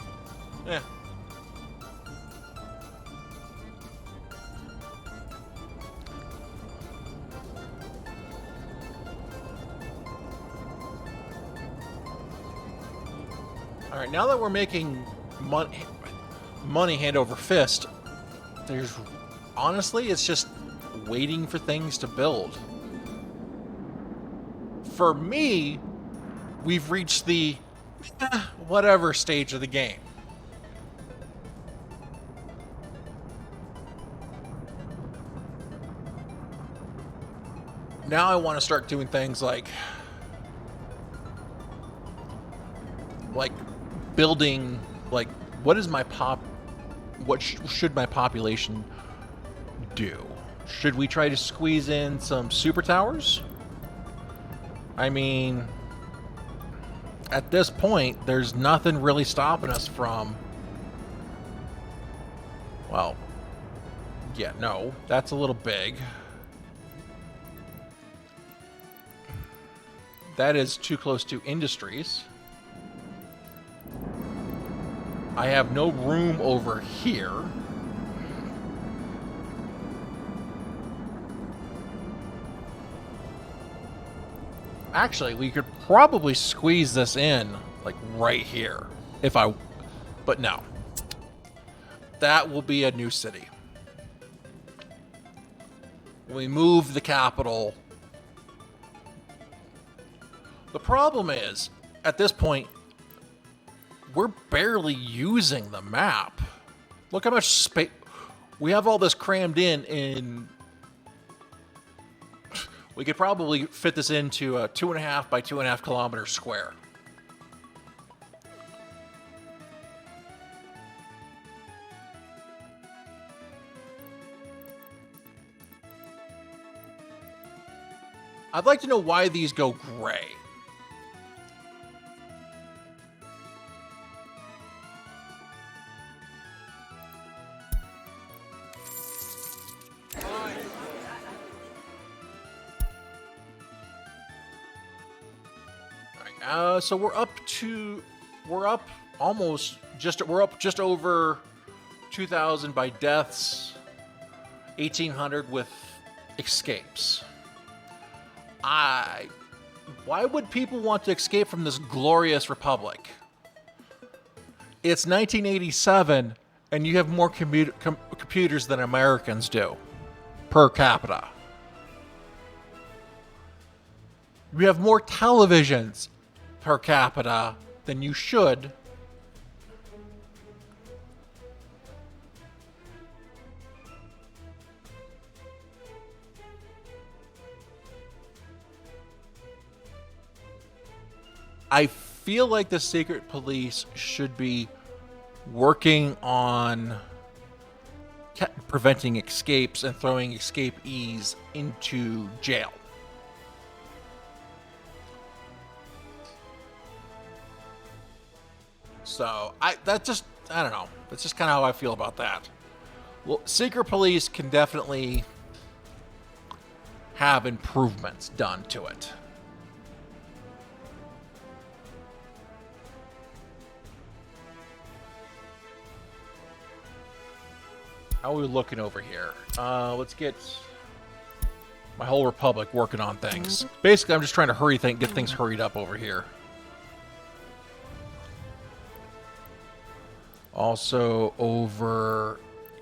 Alright, now that we're making money hand over fist, there's... honestly, it's just waiting for things to build. For me, we've reached the whatever stage of the game. Now I want to start doing things like building, like, what is my what should my population do? Should we try to squeeze in some super towers? I mean, at this point, there's nothing really stopping us from... Well, yeah, no, that's a little big. That is too close to industries. I have no room over here. Actually, we could probably squeeze this in, like, right here. If I... But no. That will be a new city. We move the capital. The problem is, at this point, we're barely using the map. Look how much space... We have all this crammed in... We could probably fit this into a 2.5 by 2.5 kilometer square. I'd like to know why these go gray. So we're up we're up just over 2,000 by deaths, 1,800 with escapes. Why would people want to escape from this glorious republic? It's 1987, and you have more computers than Americans do, per capita. You have more televisions per capita than you should. I feel like the secret police should be working on preventing escapes and throwing escapees into jail. So I don't know. That's just kind of how I feel about that. Well, secret police can definitely have improvements done to it. How are we looking over here? Let's get my whole republic working on things. Basically, I'm just trying to get things hurried up over here. Also over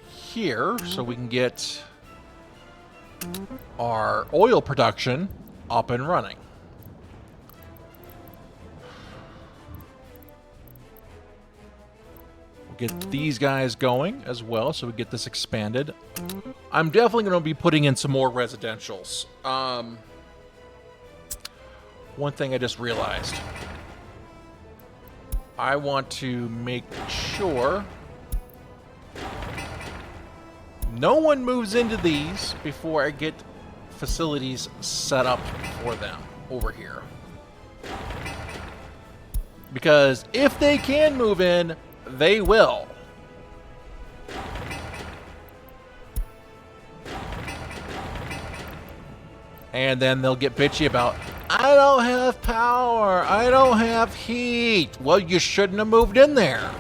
here, so we can get our oil production up and running. Get these guys going as well, so we get this expanded. I'm definitely going to be putting in some more residentials. One thing I just realized. I want to make sure no one moves into these before I get facilities set up for them over here. Because if they can move in, they will. And then they'll get bitchy about, I don't have power, I don't have heat. Well, you shouldn't have moved in there.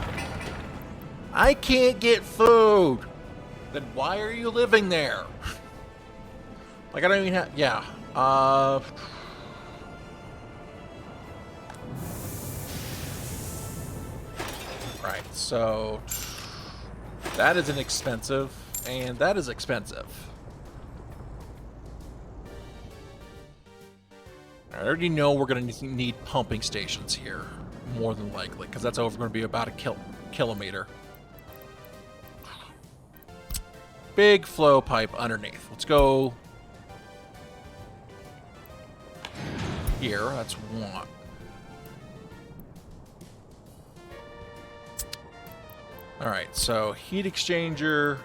I can't get food. Then why are you living there? Like, I don't even have, yeah. Right, so that is inexpensive, and that is expensive. I already know we're going to need pumping stations here, more than likely, because that's over going to be about a kilometer. Big flow pipe underneath. Let's go here. That's one. All right, so heat exchanger.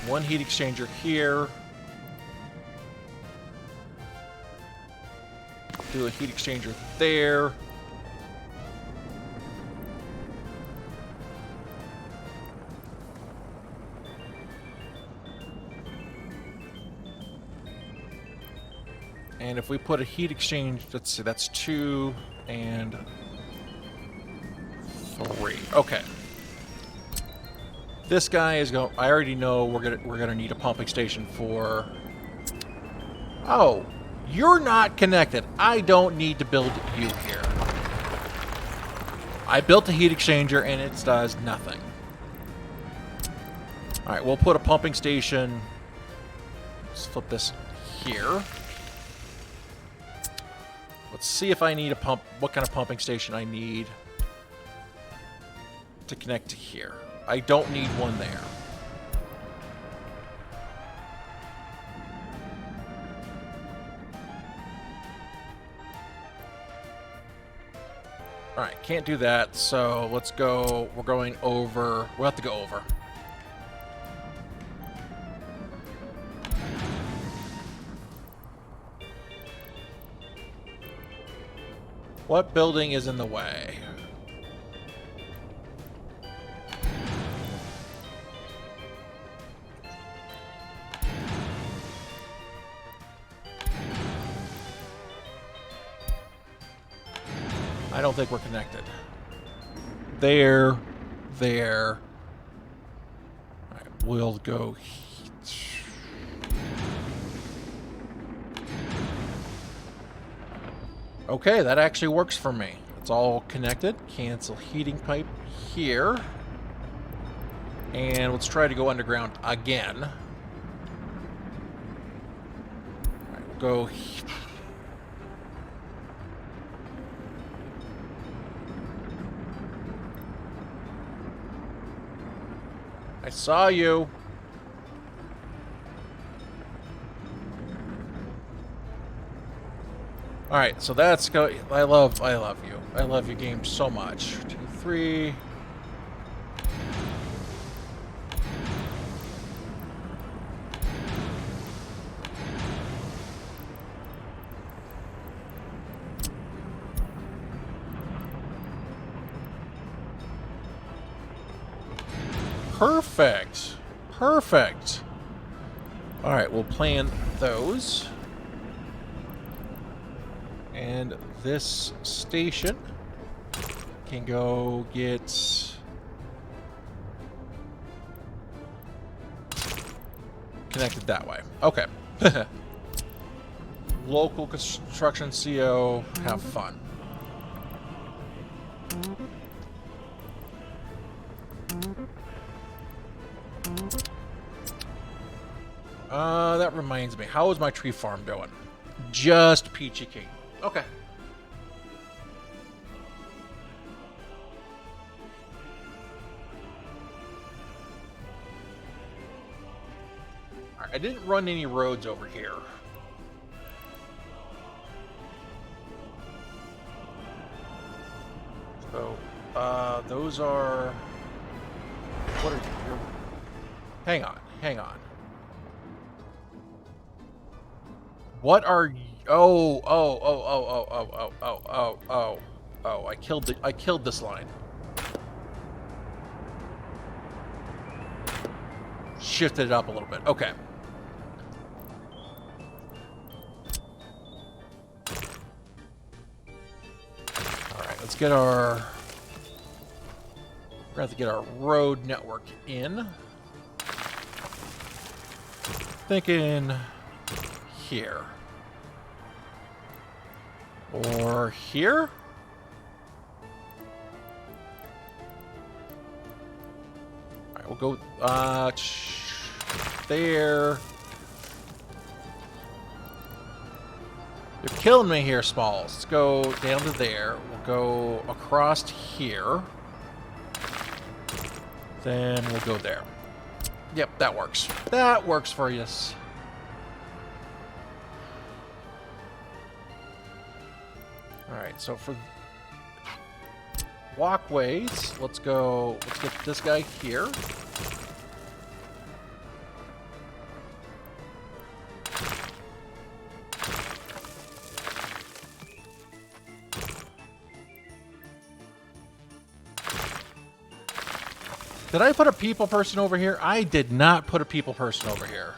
One heat exchanger here. Do a heat exchanger there. And if we put a heat exchange, let's see, that's 2 and 3. Okay. This guy is going. I already know we're gonna need a pumping station for. Oh, you're not connected. I don't need to build you here. I built a heat exchanger and it does nothing. All right, we'll put a pumping station. Let's flip this here. Let's see if I need a pump. What kind of pumping station I need to connect to here. I don't need one there. Alright, can't do that, so let's go. We're going over. We'll have to go over. What building is in the way? I don't think we're connected. There. There. All right, we'll go. Okay, that actually works for me. It's all connected. Cancel heating pipe here. And let's try to go underground again. All right, we'll go. I saw you. All right, so that's go. I love you. I love your game so much. 2, 3. Perfect. Perfect. All right, we'll plan those. And this station can go get connected that way. Okay. Local construction CO, have fun. That reminds me. How is my tree farm doing? Just peachy keen. Okay. I didn't run any roads over here. So, those are... What are you... Hang on, hang on. What are... Oh, I killed this line. Shifted it up a little bit. Okay. Alright, let's get our... We're gonna have to get our road network in. Thinking here. Or here? Alright, we'll go there. You're killing me here, Smalls. Let's go down to there. We'll go across here. Then we'll go there. Yep, that works. That works for us. Alright, so for walkways, let's get this guy here. Did I put a people person over here? I did not put a people person over here.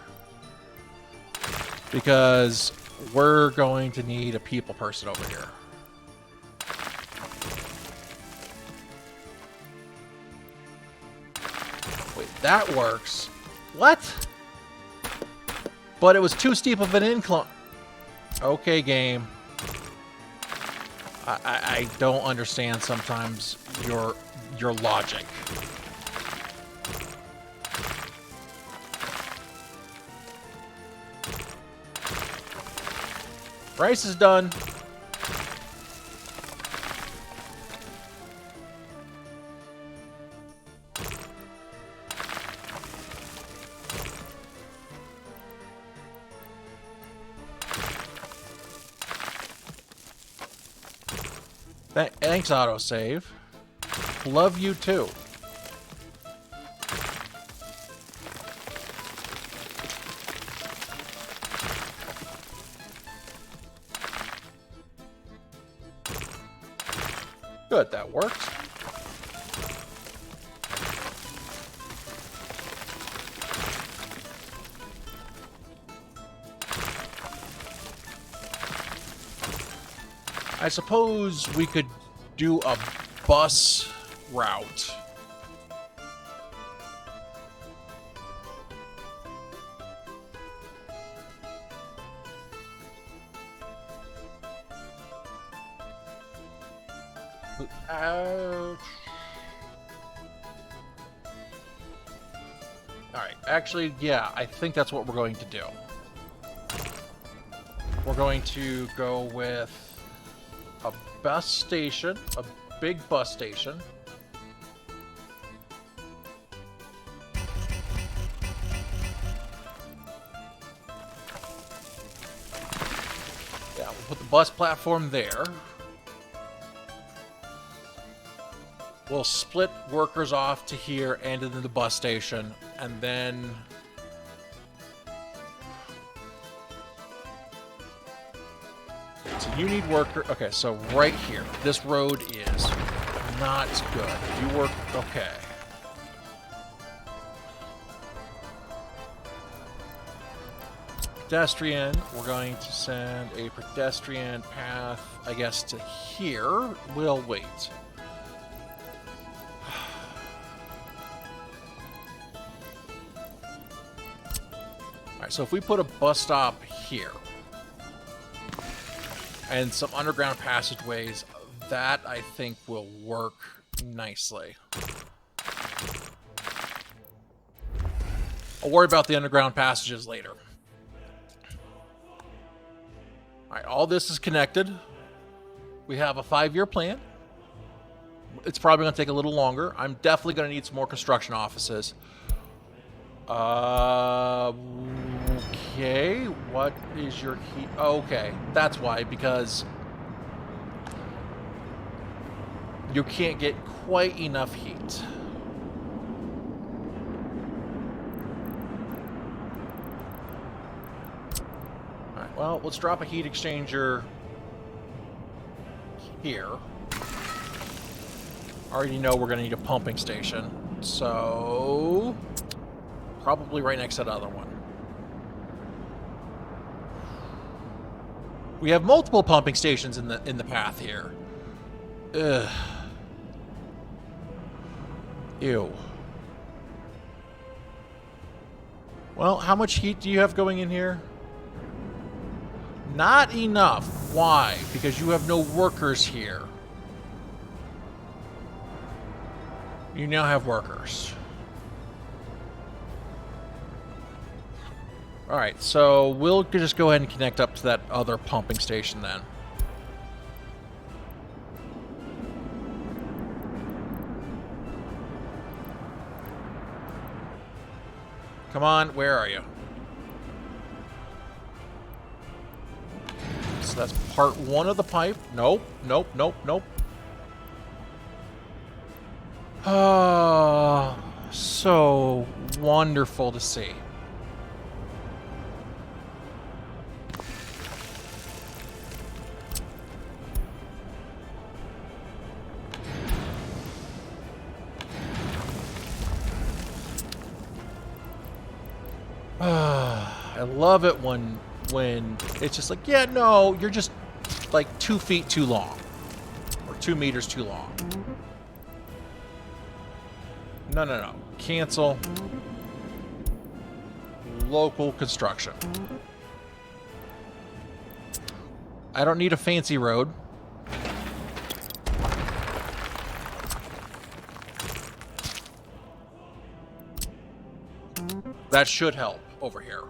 Because we're going to need a people person over here. Wait, that works. What? But it was too steep of an incline. Okay, game. I don't understand sometimes your logic. Rice is done. Thanks, autosave. Love you too. Good, that works. I suppose we could do a bus route. Alright, actually, yeah, I think that's what we're going to do. We're going to go with a bus station, a big bus station. Yeah, we'll put the bus platform there. We'll split workers off to here and into the bus station, and then... So you need worker... Okay, so right here. This road is not good. You work... Okay. Pedestrian. We're going to send a pedestrian path, I guess, to here. We'll wait. Alright, so if we put a bus stop here and some underground passageways, that I think will work nicely. I'll worry about the underground passages later. Alright, all this is connected. We have a 5-year plan. It's probably going to take a little longer. I'm definitely going to need some more construction offices. Okay, what is your heat? Okay, that's why, because you can't get quite enough heat. Alright, well, let's drop a heat exchanger here. I already know we're going to need a pumping station, so... probably right next to that other one. We have multiple pumping stations in the path here. Ugh. Ew. Well, how much heat do you have going in here? Not enough. Why? Because you have no workers here. You now have workers. Alright, so we'll just go ahead and connect up to that other pumping station then. Come on, where are you? So that's part 1 of the pipe. Nope, nope, nope, nope. Oh, so wonderful to see. I love it when it's just like, yeah, no, you're just like 2 feet too long. Or 2 meters too long. No, no, no. Cancel. Local construction. I don't need a fancy road. That should help over here.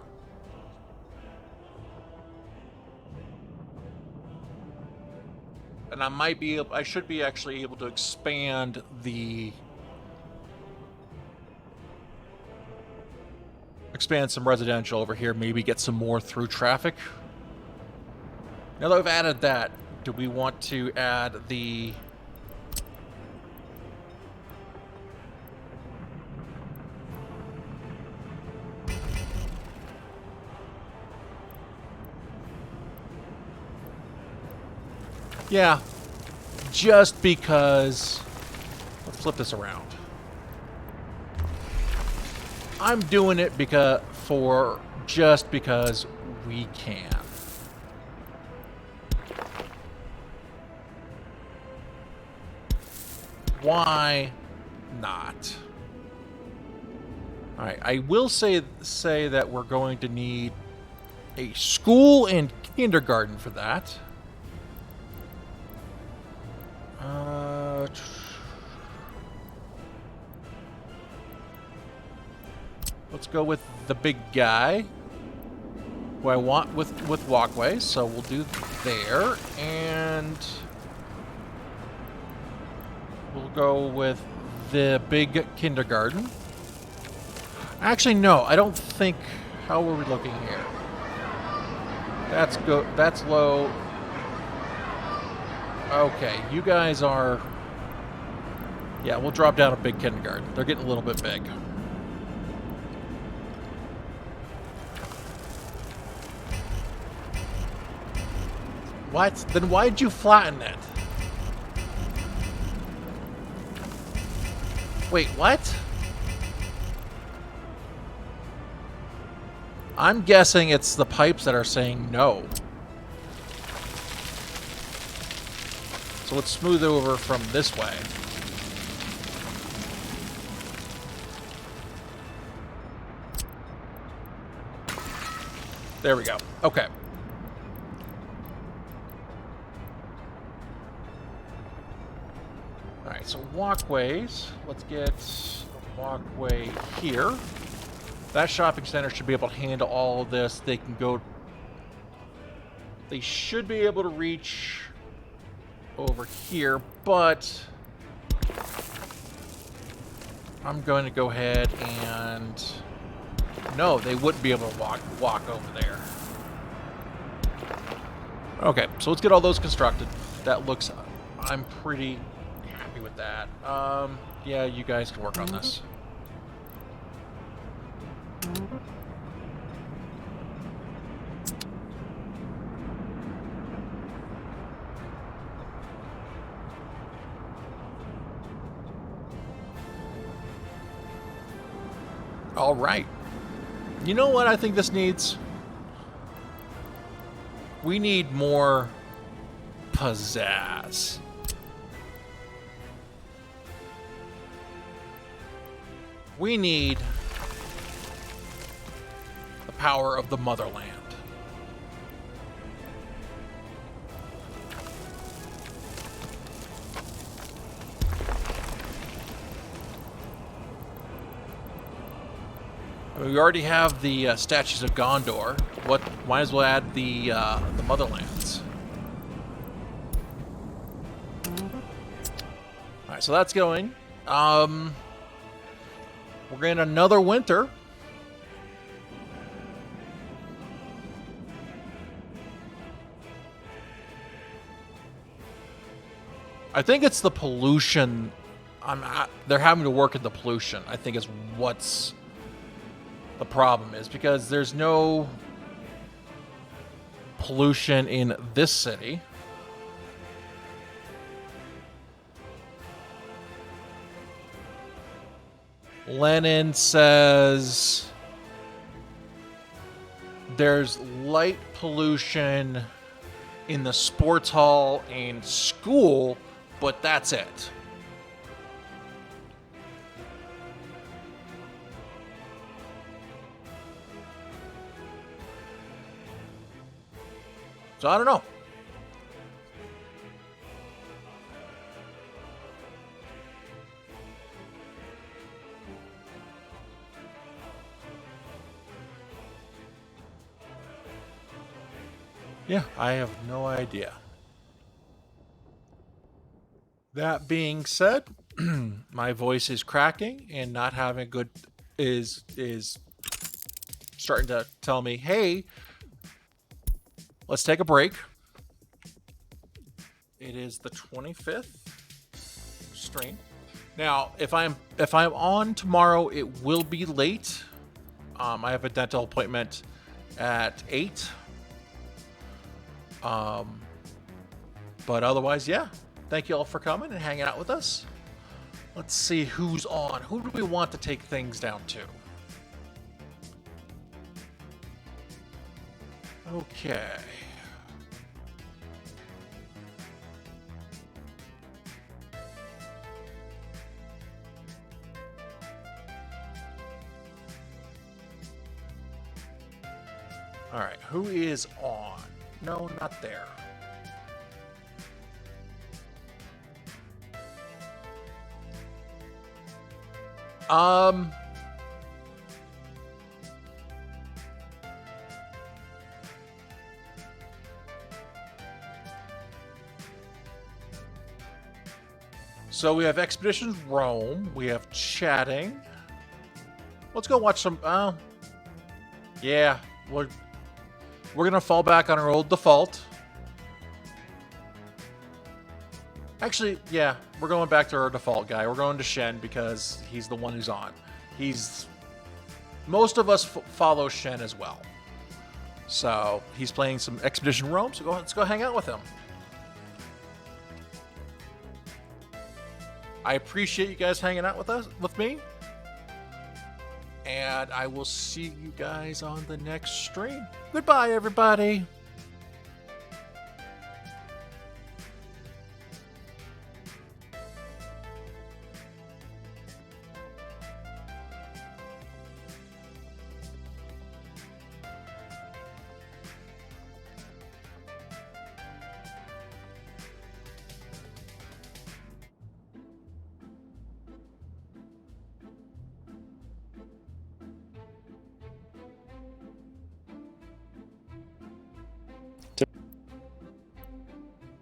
And I should be actually able to expand some residential over here, maybe get some more through traffic. Now that we've added that, do we want to add the... Yeah, just because... Let's flip this around. I'm doing it just because we can. why not? All right, I will say that we're going to need a school and kindergarten for that. Let's go with the big guy, who I want with walkways. So we'll do there, and we'll go with the big kindergarten. Actually, no, I don't think. How are we looking here? That's That's low. Okay, you guys are. Yeah, we'll drop down a big kindergarten. They're getting a little bit big. What? Then why'd you flatten it? Wait, what? I'm guessing it's the pipes that are saying no. So let's smooth over from this way. There we go. Okay. Alright, so walkways. Let's get a walkway here. That shopping center should be able to handle all of this. They can go... They should be able to reach over here, but... I'm going to go ahead and... No, they wouldn't be able to walk over there. Okay, so let's get all those constructed. That looks... I'm pretty happy with that. Yeah, you guys can work on this. All right. You know what I think this needs? We need more pizzazz. We need the power of the motherland. We already have the statues of Gondor. Might as well add the motherlands. All right, so that's going. We're in another winter. I think it's the pollution. They're having to work at the pollution, I think, is what's the problem is, because there's no pollution in this city. Lennon says there's light pollution in the sports hall and school, but that's it. So I don't know. Yeah, I have no idea. That being said, my voice is cracking and not having a good is starting to tell me, "Hey, let's take a break." It is the 25th stream. Now, if I'm on tomorrow, it will be late. I have a dental appointment at 8. But otherwise, yeah. Thank you all for coming and hanging out with us. Let's see who's on. Who do we want to take things down to? Okay. All right, who is on? No, not there. So we have Expeditions Rome. We have chatting. Let's go watch some. Yeah, we're gonna fall back on our old default. Actually, yeah, we're going back to our default guy. We're going to Shen because he's the one who's on. Most of us follow Shen as well. So he's playing some Expedition Rome. So let's go hang out with him. I appreciate you guys hanging out with me. And I will see you guys on the next stream. Goodbye, everybody.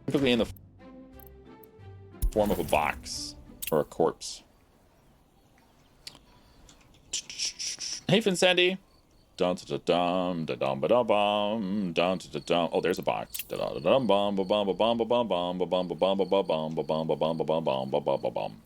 Typically in the form of a box or a corpse. Hey, Sandy. Dum da dum da dum ba dum bum dum da dum. Oh, there's a box. Da da dum bum ba bum ba bum ba bum bum ba bum ba bum ba bum ba bum ba bum ba bum ba bum ba bum ba bum.